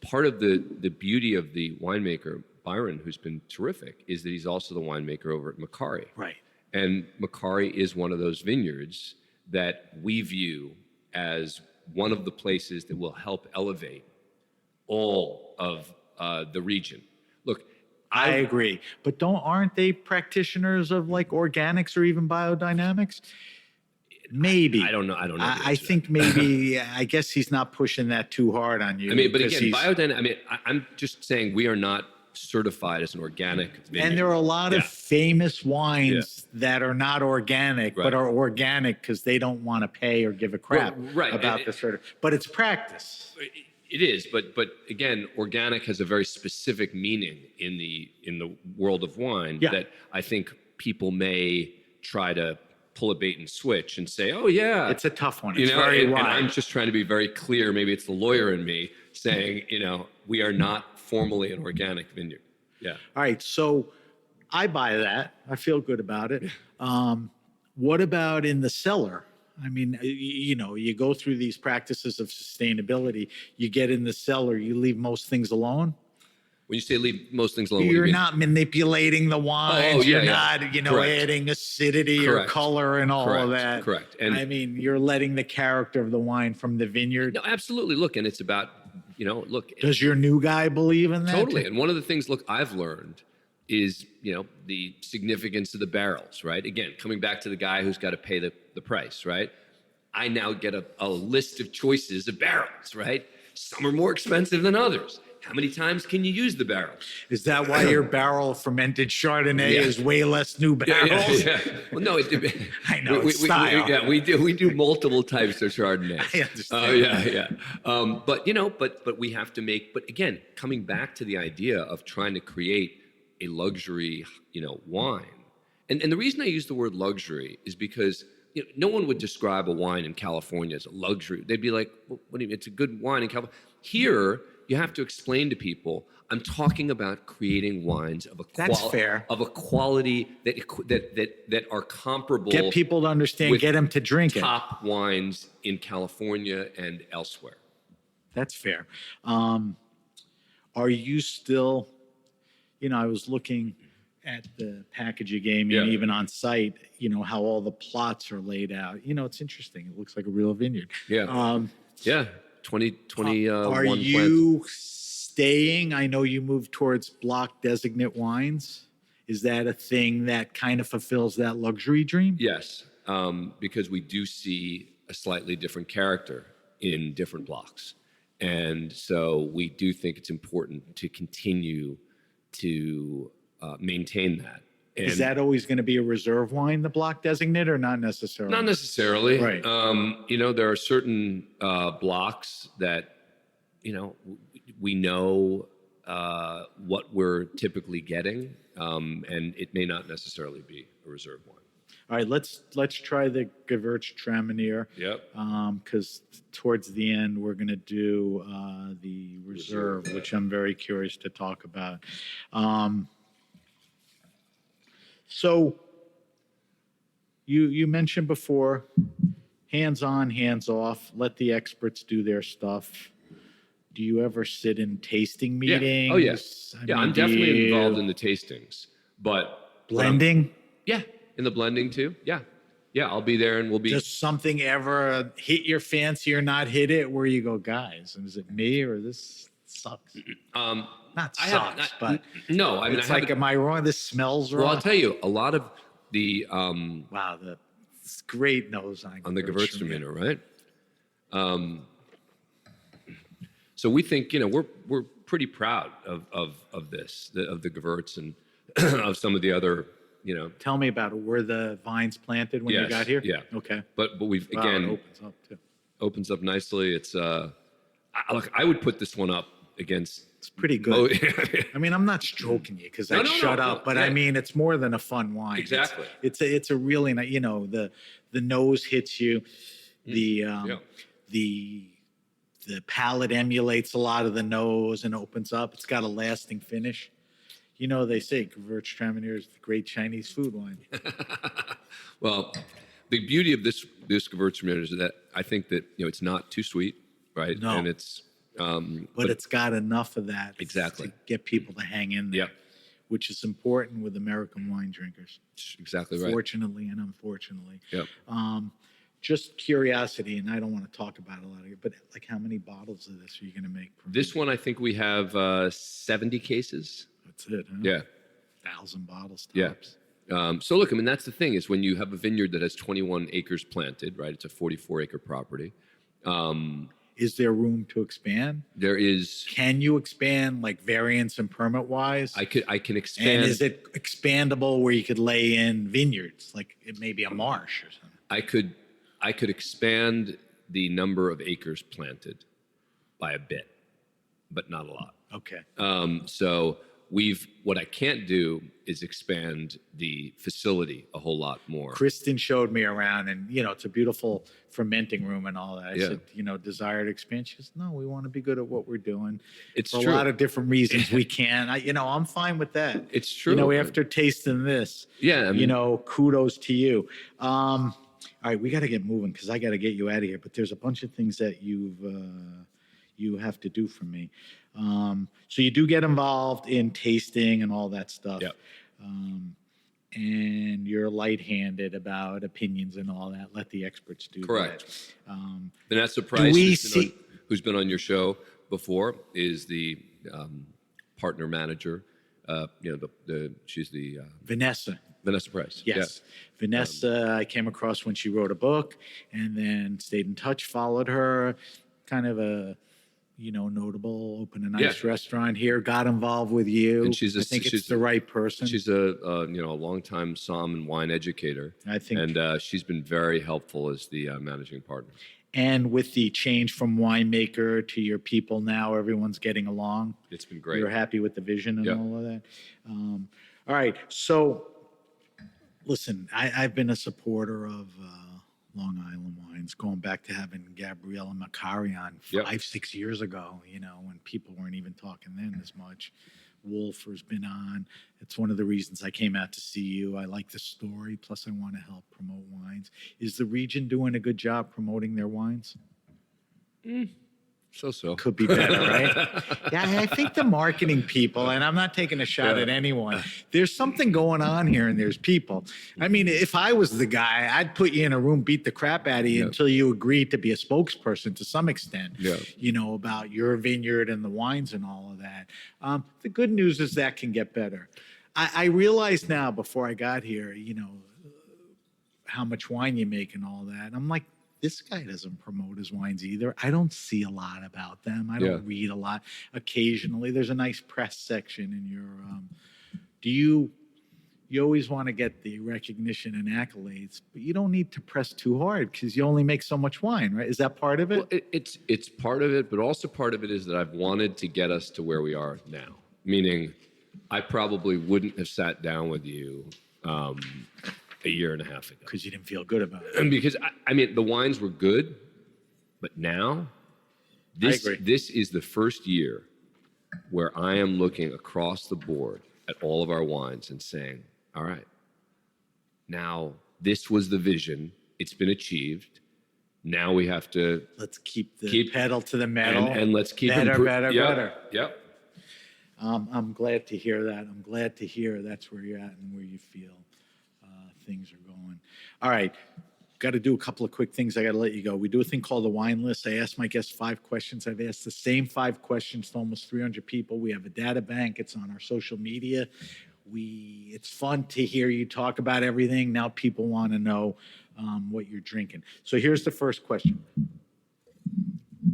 part of the beauty of the winemaker Byron, who's been terrific, is that he's also the winemaker over at Macari. Right. And Macari is one of those vineyards that we view as one of the places that will help elevate all of the region. Look, I agree, but aren't they practitioners of like organics or even biodynamics? Maybe. I don't know. I don't know. I think maybe. I guess he's not pushing that too hard on you. I mean, but because again, he's- biodynamic. I mean, I'm just saying we are not certified as an organic vineyard. And there are a lot of Yeah. famous wines that are not organic, Right. but are organic because they don't want to pay or give a crap Right. about And the sort of. But it's practice. It is, but again, organic has a very specific meaning in the world of wine Yeah. that I think people may try to pull a bait and switch and say, oh yeah, It's a tough one. you It's know, very and wide. I'm just trying to be very clear. Maybe it's the lawyer in me saying, we are not formally an organic vineyard. Yeah. All right, so I buy that. I feel good about it. What about in the cellar? I mean, you go through these practices of sustainability. You get in the cellar, you leave most things alone. When you say leave most things alone, what do you You're mean? not manipulating the wines. yeah, You're yeah. not, Correct. adding acidity or Correct. color and all of Correct. that. Correct. And I mean, you're letting the character of the wine from the vineyard. no, absolutely. Look, and it's about, look. Does your new guy believe in that? Totally. And one of the things, look, I've learned is, the significance of the barrels, right? Again, coming back to the guy who's got to pay the price, right? I now get a list of choices of barrels, right? Some are more expensive than others. How many times can you use the barrels? Is that why your barrel fermented Chardonnay Yeah. is way less new barrels? Yeah. Well, no, I know, it's style. we do multiple types of Chardonnay. I understand. Oh yeah. But we have to make. But again, coming back to the idea of trying to create a luxury, wine, and the reason I use the word luxury is because no one would describe a wine in California as a luxury. They'd be like, well, "What do you mean? It's a good wine in California." Here, you have to explain to people, I'm talking about creating wines of a That's fair. of a quality that are comparable. Get people to understand, with get them to drink it. top wines in California and elsewhere. That's fair. Are you still, I was looking at the package you gave me, and even on site, how all the plots are laid out. It's interesting. It looks like a real vineyard. Yeah. Yeah. 2021 Are you staying? I know you moved towards block designate wines. Is that a thing that kind of fulfills that luxury dream? Yes, because we do see a slightly different character in different blocks. And so we do think it's important to continue to maintain that. And Is that always going to be a reserve wine, the block designate, or not necessarily? not necessarily. Right. There are certain blocks that, we know what we're typically getting, and it may not necessarily be a reserve wine. All right, let's try the Gewürztraminer. Yep. Because towards the end we're going to do the reserve, which I'm very curious to talk about. So you mentioned before, hands on, hands off. Let the experts do their stuff. Do you ever sit in tasting meetings? Yeah. Oh yes. I'm definitely involved in the tastings, but blending. Yeah, in the blending too. Yeah. I'll be there, and we'll be. Does something ever hit your fancy or not hit it? Where you go, guys? Is it me or this sucks? Not sucks, but no. I mean, it's like, am I wrong? This smells wrong. Well, I'll tell you, a lot of the wow, it's great nose on the Gewürztraminer, right? So we think, we're pretty proud of this, of the Gewürz and of some of the other, Tell me about it. Were the vines planted when you got here? Yeah. Okay. But we've Wow, again it opens up too. opens up nicely. It's look, I would put this one up against. It's pretty good. I mean, I'm not stroking you because I shut up, but I mean, it's more than a fun wine. Exactly. It's a really nice. The nose hits you. The palate emulates a lot of the nose and opens up. It's got a lasting finish. They say Gewürztraminer is the great Chinese food wine. Well, the beauty of this Gewürztraminer is that I think that it's not too sweet, right? No. And it's but it's got enough of that exactly to get people to hang in there. Yep. Which is important with American wine drinkers. Exactly right. Fortunately and unfortunately. Yep. Just curiosity, and I don't want to talk about a lot of it, but like how many bottles of this are you going to make? This one, I think we have 70 cases. That's it, huh? Yeah. 1,000 bottles tops. Yeah. So look, I mean, that's the thing is when you have a vineyard that has 21 acres planted, right? It's a 44-acre property. Is there room to expand? There is. Can you expand like variance and permit wise? I can expand. And is it expandable where you could lay in vineyards, like it may be a marsh or something? I could expand the number of acres planted by a bit, but not a lot. Okay. So what I can't do is expand the facility a whole lot more. Kristen showed me around, and it's a beautiful fermenting room and all that. I Yeah. said, desired expansion. She goes, no, we want to be good at what we're doing. It's For true. a lot of different reasons we can. I'm fine with that. It's true. After tasting this, Yeah, I mean- kudos to you. All right, we got to get moving because I got to get you out of here. But there's a bunch of things that you have to do for me. So you do get involved in tasting and all that stuff. Yep. And you're light-handed about opinions and all that. Let the experts do Correct. that. Vanessa Price, we who's been on your show before, is the partner manager. She's the Vanessa. Vanessa Price. Yes. Vanessa, I came across when she wrote a book and then stayed in touch, followed her, kind of a, notable, opened a nice restaurant here, got involved with you. And I think it's the right person. She's a longtime som and wine educator. I think. And she's been very helpful as the managing partner. And with the change from winemaker to your people now, everyone's getting along. It's been great. You're happy with the vision and all of that. All right. So, listen, I've been a supporter of Long Island wines, going back to having Gabriella Macari on 5-6 years ago, when people weren't even talking then as much. Wolfer's been on. It's one of the reasons I came out to see you. I like the story. Plus, I want to help promote wines. Is the region doing a good job promoting their wines? So. Could be better, right? Yeah, I think the marketing people, and I'm not taking a shot at anyone, there's something going on here and there's people. I mean, if I was the guy, I'd put you in a room, beat the crap out of you until you agreed to be a spokesperson to some extent, about your vineyard and the wines and all of that. The good news is that can get better. I realize now, before I got here, how much wine you make and all that. I'm like, this guy doesn't promote his wines either. I don't see a lot about them. I don't read a lot. Occasionally, there's a nice press section in your. You always want to get the recognition and accolades, but you don't need to press too hard because you only make so much wine, right? Is that part of it? Well, it's part of it, but also part of it is that I've wanted to get us to where we are now. Meaning, I probably wouldn't have sat down with you a year and a half ago. Because you didn't feel good about it. And because, the wines were good, but now, this is the first year where I am looking across the board at all of our wines and saying, all right, now this was the vision. It's been achieved. Now we have to... Let's keep the pedal to the metal. And let's keep... Better. Yep. I'm glad to hear that. I'm glad to hear that's where you're at and where you feel things are going. All right. Got to do a couple of quick things. I got to let you go. We do a thing called the wine list. I ask my guests 5 questions. I've asked the same 5 questions to almost 300 people. We have a data bank. It's on our social media. It's fun to hear you talk about everything. Now people want to know what you're drinking. So here's the first question.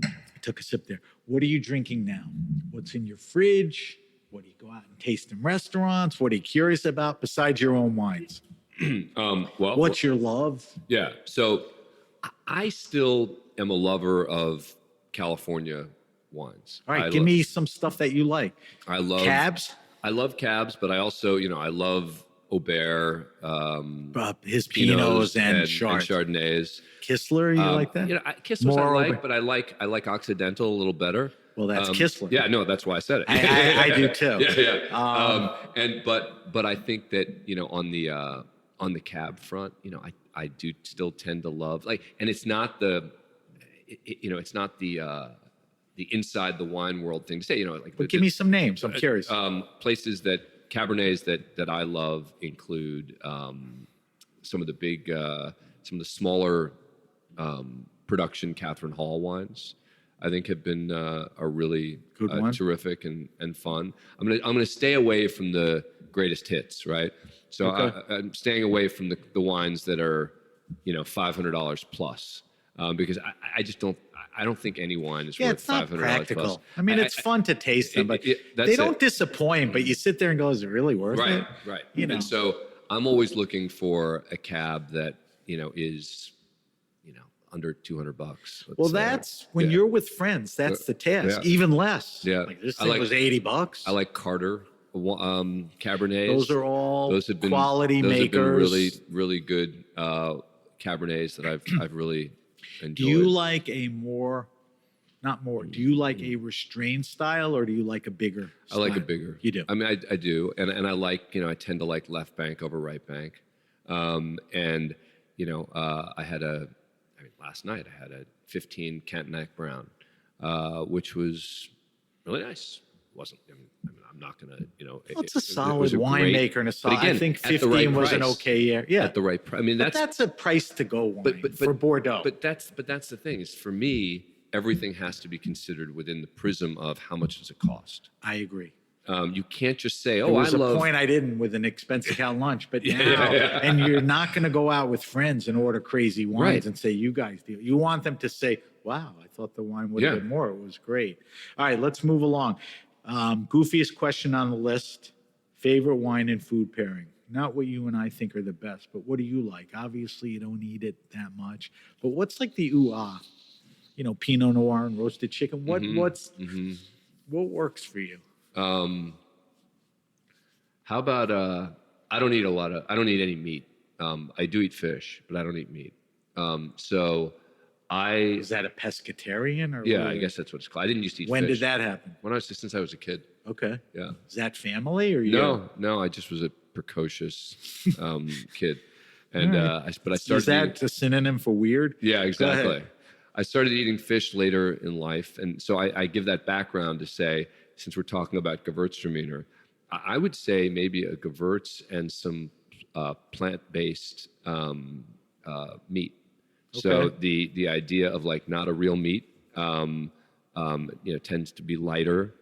I took a sip there. What are you drinking now? What's in your fridge? What do you go out and taste in restaurants? What are you curious about besides your own wines? What's your love? Yeah. So I still am a lover of California wines. All right. Give me some stuff that you like. I love cabs. I love cabs, but I also, I love Aubert, his Pinots and Chardonnays. Kistler, you like that? Kistler's I like, but I like Occidental a little better. Well, that's Kistler. Yeah, no, that's why I said it. I do too. But I think that on the cab front, I do still tend to love and it's not it's not the inside the wine world thing to say, But give me some names. I'm curious. Places Cabernets that I love include some of the smaller production Catherine Hall wines. I think have been are really terrific and fun. I'm gonna stay away from the greatest hits, right? So I'm staying away from the wines that are $500 plus because I just don't. I don't think any wine is worth $500 plus. Practical. I mean, it's fun to taste them, but they don't disappoint. But you sit there and go, "Is it really worth it?" Right. And so I'm always looking for a cab that is under $200. Well, that's when you're with friends. That's the task. Even less. Yeah. Like this thing was $80. I like Carter. Cabernets. Those are all quality makers. Have been really, really good Cabernets that I've really enjoyed. Do you like a do you like a restrained style, or do you like a bigger style? I like a bigger. You do? I mean, I do. And I like, I tend to like left bank over right bank. And, last night I had a 15 Cantonac Brown, which was really nice. Wasn't, I'm not going to, it's a solid winemaker and a solid, again, I think 15 was an okay year. Yeah. At the right price. I mean, that's a price to go wine for Bordeaux. But that's the thing is, for me, everything has to be considered within the prism of how much does it cost. I agree. You can't just say, there was a point I didn't with an expensive out lunch, but now, and you're not going to go out with friends and order crazy wines and say, you guys do. You want them to say, wow, I thought the wine would have been more. It was great. All right, let's move along. Goofiest question on the list, favorite wine and food pairing. Not what you and I think are the best, but what do you like? Obviously, you don't eat it that much, but what's like the ooh-ah? Pinot Noir and roasted chicken. What works for you? How about I don't eat any meat. I do eat fish, but I don't eat meat. Is that a pescatarian or? Yeah, I guess that's what it's called. I didn't used to eat fish. When did that happen? Since I was a kid. Okay. Yeah. Is that family or you? No, I just was a precocious kid. And but I started. Is that a synonym for weird? Yeah, exactly. I started eating fish later in life, and so I give that background to say, since we're talking about Gewürztraminer, I would say maybe a Gewürz and some plant-based meat. Okay. So the idea of like not a real meat, tends to be lighter.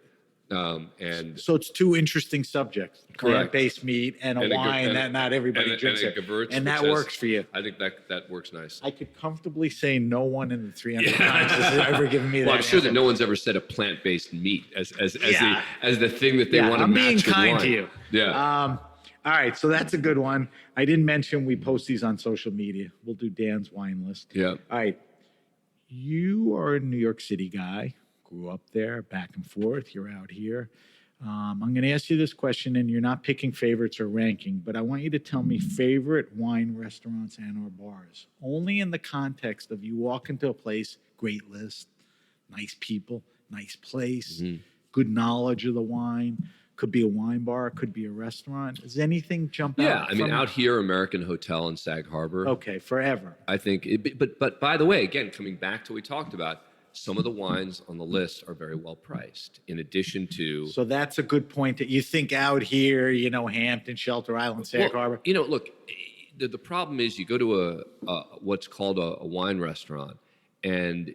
And so it's two interesting subjects: correct. Plant-based meat and a wine that not everybody drinks it, and that works for you. I think that works nice. I could comfortably say no one in the 300 times has ever given me that. Well, I'm sure that no one's ever said a plant-based meat as the thing that they want to match with wine. I'm being kind to you. Yeah. All right, so that's a good one. I didn't mention we post these on social media. We'll do Dan's wine list. Yeah. All right. You are a New York City guy. Grew up there, back and forth. You're out here. I'm going to ask you this question, and you're not picking favorites or ranking, but I want you to tell me favorite wine restaurants and or bars. Only in the context of you walk into a place, great list, nice people, nice place, good knowledge of the wine. Could be a wine bar, could be a restaurant. Does anything jump out? Yeah, I mean, out here, American Hotel in Sag Harbor. Okay, forever. I think, but by the way, again, coming back to what we talked about, some of the wines on the list are very well priced. In addition to, so that's a good point. That you think out here, Hampton, Shelter Island, Sag Harbor. Look, the problem is you go to a what's called a wine restaurant, and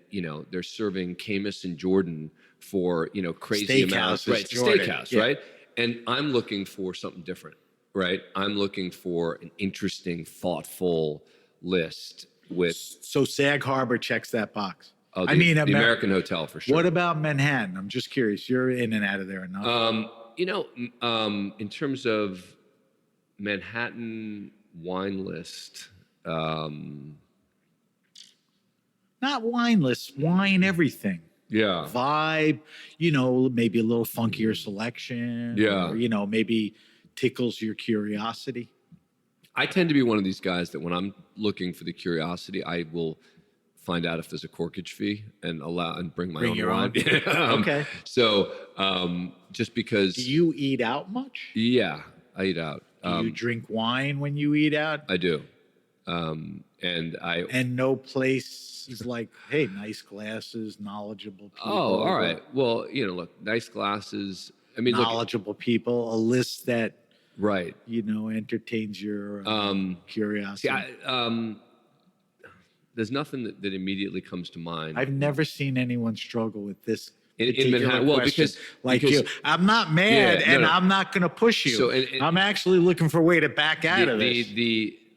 they're serving Camus and Jordan for crazy amounts, right? It's a steakhouse, right? And I'm looking for something different, right? I'm looking for an interesting, thoughtful list with. So Sag Harbor checks that box. Oh, the American Hotel for sure. What about Manhattan? I'm just curious. You're in and out of there enough. In terms of Manhattan wine list, not wine list, wine everything. Yeah. Vibe, maybe a little funkier selection. Yeah. Or, maybe tickles your curiosity. I tend to be one of these guys that when I'm looking for the curiosity, I will find out if there's a corkage fee and bring my own wine. Okay. So just because. Do you eat out much? Yeah, I eat out. Do you drink wine when you eat out? I do. And no place is like, hey, nice glasses, knowledgeable people. Oh, all right. Well, look, nice glasses. I mean, knowledgeable people, a list that, right, entertains your curiosity. See, there's nothing that immediately comes to mind. I've never seen anyone struggle with this in Manhattan. Well, because you, I'm not mad, I'm not going to push you. So, I'm actually looking for a way to back out of this.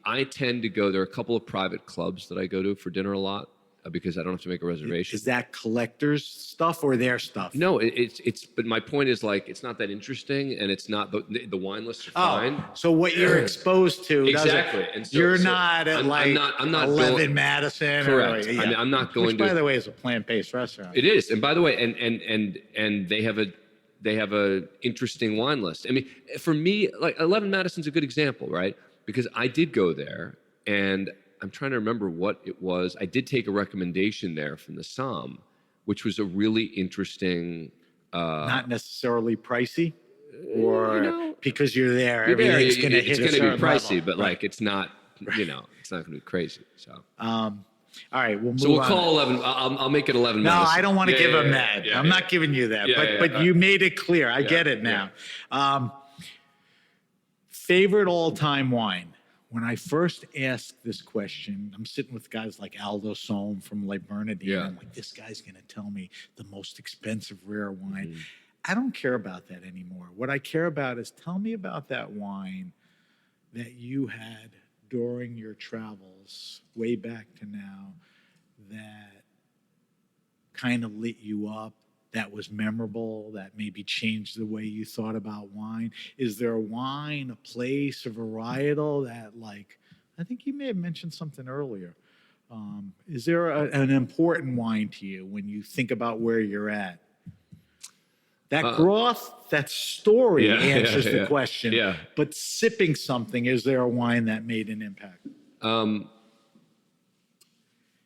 I tend to go. There are a couple of private clubs that I go to for dinner a lot because I don't have to make a reservation. Is that collectors' stuff or their stuff? No, it's. But my point is it's not that interesting, and it's not the wine lists are fine. So what you're exposed to, exactly, and so, you're not at I'm not 11 going, Madison. Correct. I mean, I'm not going. Which, by the way, is a plant-based restaurant. It is, and by the way, and they have they have a interesting wine list. I mean, for me, like 11 Madison's a good example, right? Because I did go there, and I'm trying to remember what it was. I did take a recommendation there from the Somme, which was a really interesting. Not necessarily pricey, or you know, because you're there, you're there, everything's going to hit. It's going to be pricey, level. but like it's not. You know, it's not going to be crazy. So. All right, we'll move So we'll on. call 11. I'll make it 11. No, Madison. I don't want to give him that. I'm not giving you that. But you made it clear. I get it now. Favorite all-time wine? When I first asked this question, I'm sitting with guys like Aldo Sohm from Le Bernardin. Yeah. I'm like, this guy's going to tell me the most expensive rare wine. I don't care about that anymore. What I care about is tell me about that wine that you had during your travels way back to now that kind of lit you up, that was memorable, that maybe changed the way you thought about wine. Is there a wine, a place, a varietal that, like, I think you may have mentioned something earlier. Is there an important wine to you when you think about where you're at? That broth, that story answers the question. Yeah. But sipping something, is there a wine that made an impact?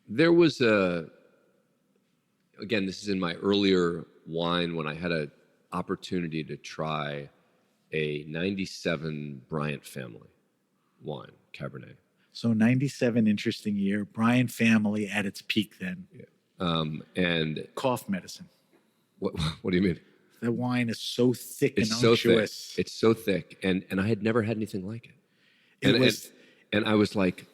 There was again, this is in my earlier wine when I had an opportunity to try a 97 Bryant family wine, Cabernet. So 97, interesting year. Bryant family at its peak then. Yeah. And Cough medicine. what do you mean? That wine is so thick It's and so thick. unctuous. It's so thick, and I had never had anything like it. And I was like,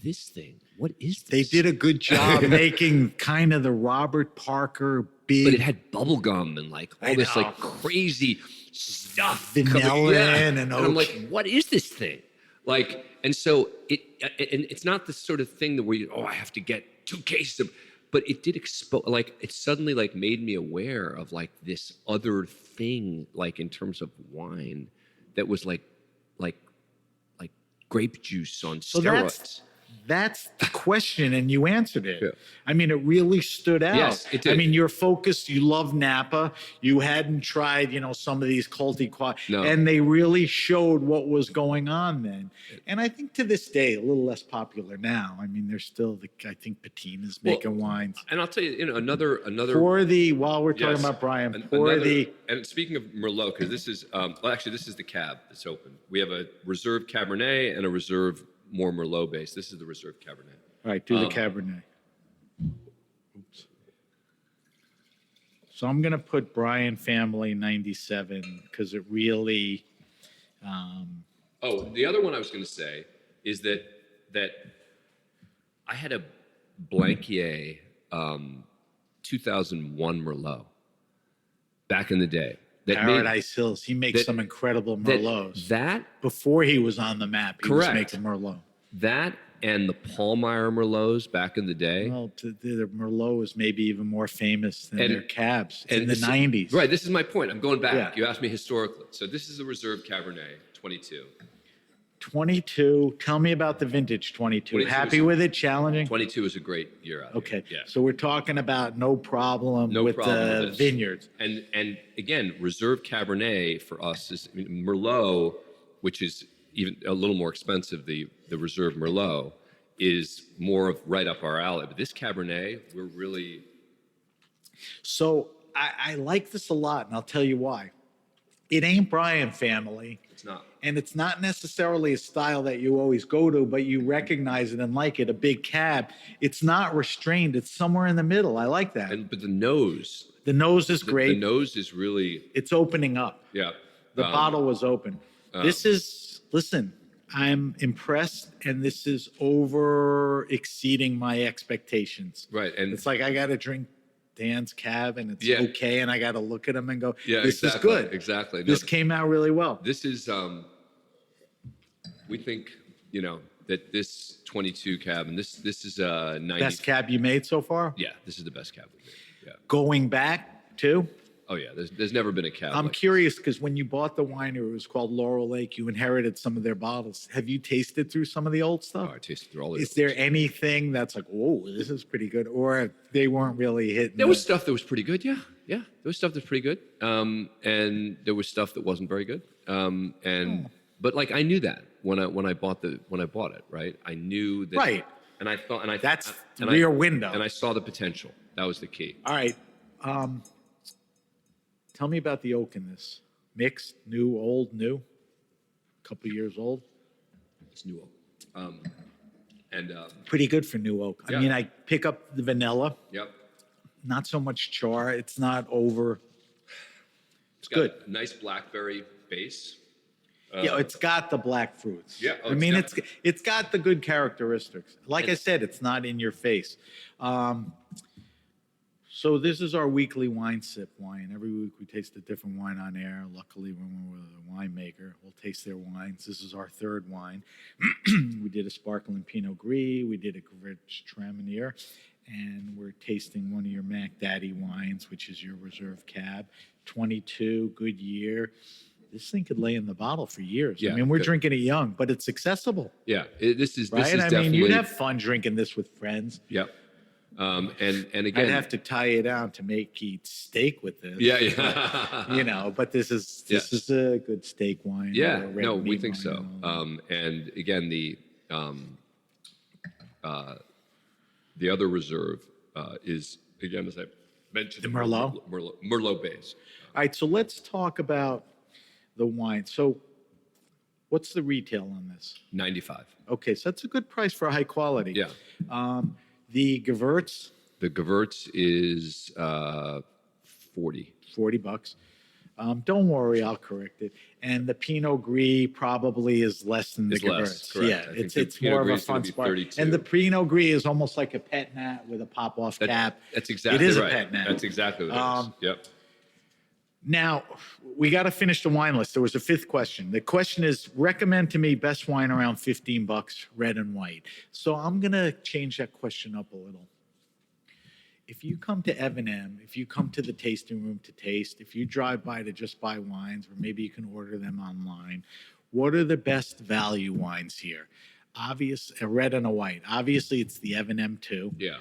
this thing, what is this? They did a good job making kind of the Robert Parker big. But it had bubble gum and like all this like crazy stuff. Vanilla and I'm like, what is this thing? Like, and so and it's not the sort of thing that where you, I have to get 2 cases of, but it did expose, like, it suddenly like made me aware of like this other thing, like in terms of wine that was like grape juice on steroids. That's the question, and you answered it. Yeah. I mean, it really stood out. Yes, it did. I mean, you're focused. You love Napa. You hadn't tried, some of these culty No. and they really showed what was going on then. And I think to this day, a little less popular now. I mean, there's still I think Patina's making wines. And I'll tell you, another. While we're talking about Brian, And speaking of Merlot, because this is, this is the cab that's open. We have a reserve Cabernet and a reserve more Merlot base. This is the reserve Cabernet. All right, do the Cabernet. Oops. So I'm going to put Brian Family 97 because it really. The other one I was going to say is that I had a Blanquier 2001 Merlot back in the day. Paradise Hills. He makes some incredible Merlots. That before he was on the map, he correct. was making Merlot. That and the Paulmeyer Merlots back in the day. Well, the Merlot is maybe even more famous than their cabs in the 90s. Right, this is my point. I'm going back. Yeah. You asked me historically. So this is the reserve Cabernet, 22. 22. Tell me about the vintage 22. 22 Happy with it? Challenging? 22 is a great year out. Okay. Here. Yeah. So we're talking about no problem with the vineyards. And again, reserve Cabernet for us is Merlot, which is even a little more expensive. The reserve Merlot is more of right up our alley. But this Cabernet, we're really. So I like this a lot, and I'll tell you why. It ain't Brian Family. It's not. And it's not necessarily a style that you always go to, but you recognize it and like it, a big cab. It's not restrained. It's somewhere in the middle. I like that. But the nose. The nose is great. The nose is really. It's opening up. Yeah. The bottle was open. Listen, I'm impressed, and this is exceeding my expectations. Right. And it's like I got to drink Dan's cab, and it's okay, and I got to look at him and go, this is good. Exactly. This came out really well. This is, we think, that this 22 cab, and this is 90. Best cab you made so far? Yeah, this is the best cab we made. Yeah. Going back to? Oh yeah, there's never been a cab. I'm like curious because when you bought the winery, it was called Laurel Lake. You inherited some of their bottles. Have you tasted through some of the old this. stuff? Oh, I tasted through all the Is others. there anything that's like, oh, this is pretty good, or they weren't really hitting? There was stuff that was pretty good. Yeah. There was stuff that's pretty good. And there was stuff that wasn't very good. But like I knew that when I bought it, right? I knew that. Right. And I thought, That's the rear window. And I saw the potential. That was the key. All right. Tell me about the oak in this. Mixed, new, old, new. A couple years old. It's new oak. Pretty good for new oak. I Yeah. mean, I pick up the vanilla. Yep. Not so much char. It's not over. It's got good. a nice blackberry base. Yeah, it's got the black fruits. Yeah, I mean, it's got the good characteristics. Like I said, it's not in your face. So this is our weekly wine sip wine. Every week we taste a different wine on air. Luckily, when we're with a winemaker, we'll taste their wines. This is our third wine. We did a sparkling Pinot Gris. We did a Gewürztraminer. And we're tasting one of your Mac Daddy wines, which is your reserve cab. 22, good year. This thing could lay in the bottle for years. Yeah, I mean, we're good. drinking it young, but it's accessible, Yeah. This is right? I definitely. mean, you'd have fun drinking this with friends. Yep. And I'd again. have to tie it down to make eat steak with this. Yeah. You know, but this is Yes. a good steak wine. Yeah, or a red no, we meat think wine so. and all that. And again, the other reserve is again, as I mentioned, The Merlot? Merlot base. All right, so let's talk about the wine. So, what's the retail on this? 95. Okay, so that's a good price for high quality. Yeah. The Gewürz, The Gewürz is 40. $40. Don't worry, I'll correct it. And the Pinot Gris probably is less than the Is Gewürz. less, correct. Yeah, I think it's the it's Pinot more of a Gris is gonna fun be spark. 32. And the Pinot Gris is almost like a pet nat with a pop off cap. That's exactly It is right. a pet nat. That's exactly what it is. Yep. Now, we got to finish the wine list. There was a fifth question. The question is, recommend to me best wine around $15, red and white. So I'm going to change that question up a little. If you come to Evan, if you come to the tasting room to taste, if you drive by to just buy wines, or maybe you can order them online, what are the best value wines here? Obvious, a red and a white. Obviously, it's the Evan M2. Yeah.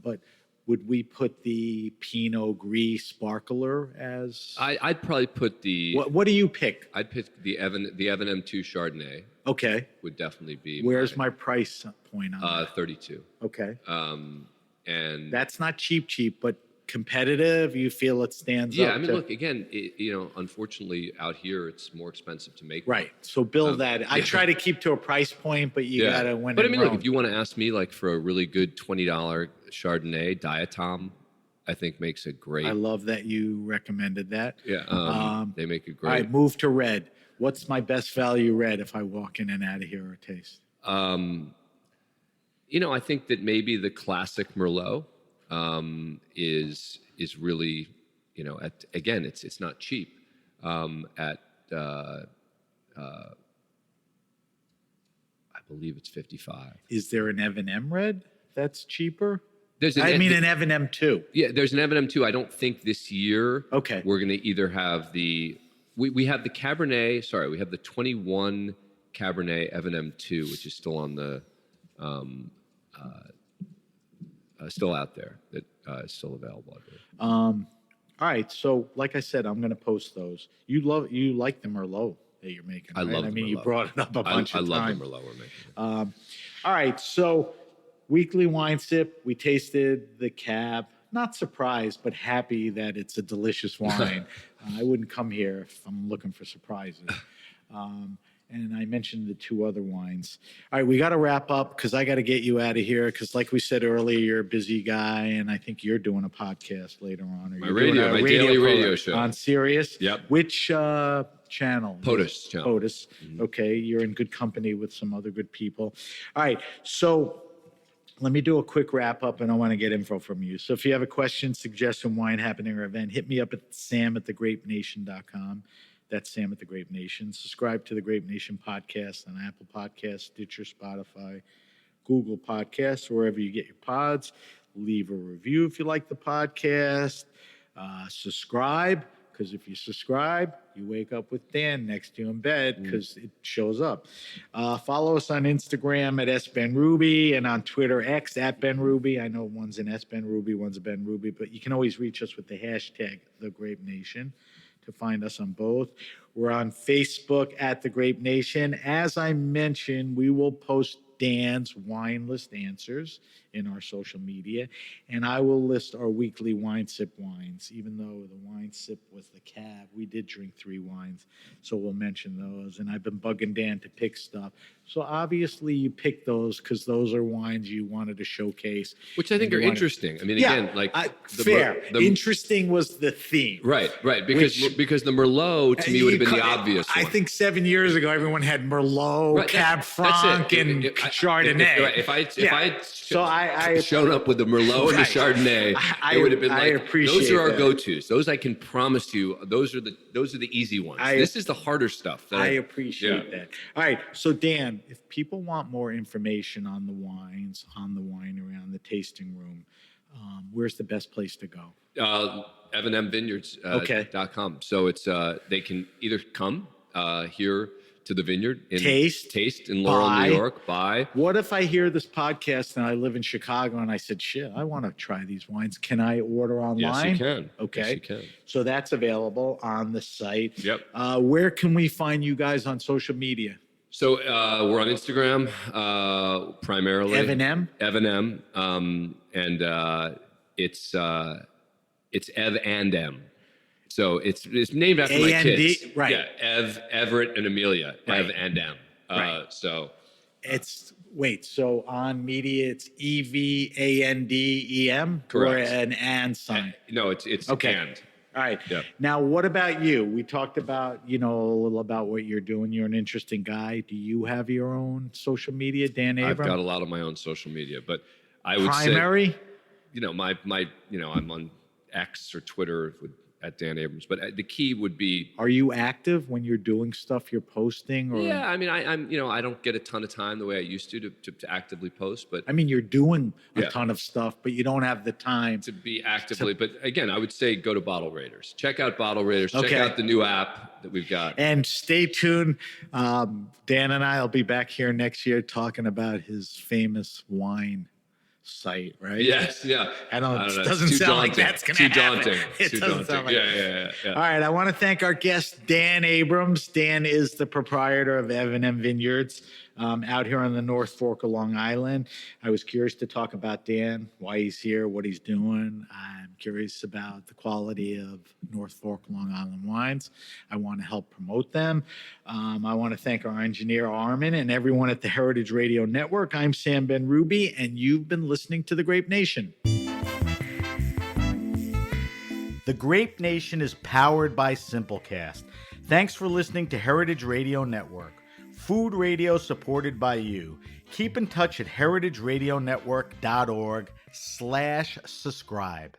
But would we put the Pinot Gris Sparkler as? I'd probably put the. What do you pick? I'd pick the Evan M2 Chardonnay. Okay. Would definitely be. Where's my price point on that? 32. Okay. And That's not cheap, but competitive. You feel it stands up? yeah, I mean, to- look again. Unfortunately, out here it's more expensive to make. Right. So build that. I yeah. try to keep to a price point, but you got to win. But I and mean, look, roam. if you want to ask me, like for a really good $20 Chardonnay, Diatom, I think makes a great. I love that you recommended that. Yeah, they make a All great. right, move to red. What's my best value red if I walk in and out of here or taste? I think that maybe the classic Merlot is really, it's not cheap. I believe it's 55. Is there an Evan M red that's cheaper? There's an Evan M2. Yeah, there's an Evan M2. I don't think this year. Okay. We're going to either have we have the Cabernet. Sorry, we have the 21 Cabernet Evan M2, which is still on the still out there. That is still available. I believe. All right, so like I said, I'm going to post those. You like the Merlot that you're making. I right? love. I mean, the you Merlot. brought it up a bunch I of love times. the Merlot we're making. All right, so weekly wine sip. We tasted the Cab. Not surprised, but happy that it's a delicious wine. I wouldn't come here if I'm looking for surprises. And I mentioned the two other wines. All right, we got to wrap up because I got to get you out of here because, like we said earlier, you're a busy guy, and I think you're doing a podcast later on. Or My you're doing radio, a my daily radio program show. on Sirius. Yep. Which channel? POTUS channel. POTUS. Okay, you're in good company with some other good people. All right, so let me do a quick wrap up, and I want to get info from you. So if you have a question, suggestion, wine happening, or event, hit me up at sam@thegrapenation.com. That's Sam at The Grape Nation. Subscribe to The Grape Nation podcast on Apple Podcasts, Stitcher, Spotify, Google Podcasts, wherever you get your pods. Leave a review if you like the podcast. Subscribe, because if you subscribe, you wake up with Dan next to you in bed because it shows up. Follow us on Instagram at SBenRuby and on Twitter X at BenRuby. I know one's an SBenRuby, one's a BenRuby, but you can always reach us with the hashtag The Grape Nation to find us on both. We're on Facebook at The Grape Nation. As I mentioned, we will post Dan's wine list answers in our social media, and I will list our weekly wine sip wines. Even though the wine sip was the cab, we did drink 3 wines, so we'll mention those. And I've been bugging Dan to pick stuff. So obviously you picked those because those are wines you wanted to showcase, which I think are interesting. I mean, yeah, again, like fair. Interesting was the theme, right? Because the Merlot to me would have been the obvious one. I think 7 years ago everyone had Merlot, Cab Franc, and Chardonnay. If I shown up with the Merlot and the Chardonnay, it would have been like, those are our go-tos. Those I can promise you, those are the easy ones. This is the harder stuff. I appreciate that. All right, so Dan, if people want more information on the wines, on the winery, on the tasting room, where's the best place to go? EvanMVineyards.com. So it's they can either come here to the vineyard and taste in Laurel, New York. Buy. What if I hear this podcast and I live in Chicago and I said, shit, I want to try these wines. Can I order online? Yes, you can. Okay. Yes, you can. So that's available on the site. Yep. Where can we find you guys on social media? So we're on Instagram primarily. Evan M. And it's Ev and M. So it's named after my kids. Right. Yeah, Everett, and Amelia. Right. Ev and M. Right. So on media it's EVANDEM? Correct. Or an and sign? No, it's okay. and. All right. Yeah. Now, what about you? We talked about, a little about what you're doing. You're an interesting guy. Do you have your own social media, Dan Abrams? I've got a lot of my own social media, but I would Primary? say, I'm on X or Twitter at Dan Abrams, but the key would be. Are you active when you're doing stuff you're posting? Or? Yeah, I mean, I don't get a ton of time the way I used to actively post, but I mean, you're doing a ton of stuff, but you don't have the time to be actively. But again, I would say go to Bottle Raiders. Check out Bottle Raiders. Check out the new app that we've got. And stay tuned. Dan and I will be back here next year talking about his famous wine site, right? Yes, yeah. I don't know. It doesn't sound like that's going to happen. Daunting. It too doesn't daunting. sound like Yeah. All right. I want to thank our guest, Dan Abrams. Dan is the proprietor of Evan M Vineyards out here on the North Fork of Long Island. I was curious to talk about Dan, why he's here, what he's doing. I'm curious about the quality of North Fork Long Island wines. I want to help promote them. I want to thank our engineer, Armin, and everyone at the Heritage Radio Network. I'm Sam BenRuby, and you've been listening to The Grape Nation. The Grape Nation is powered by Simplecast. Thanks for listening to Heritage Radio Network. Food radio supported by you. Keep in touch at heritageradionetwork.org/subscribe.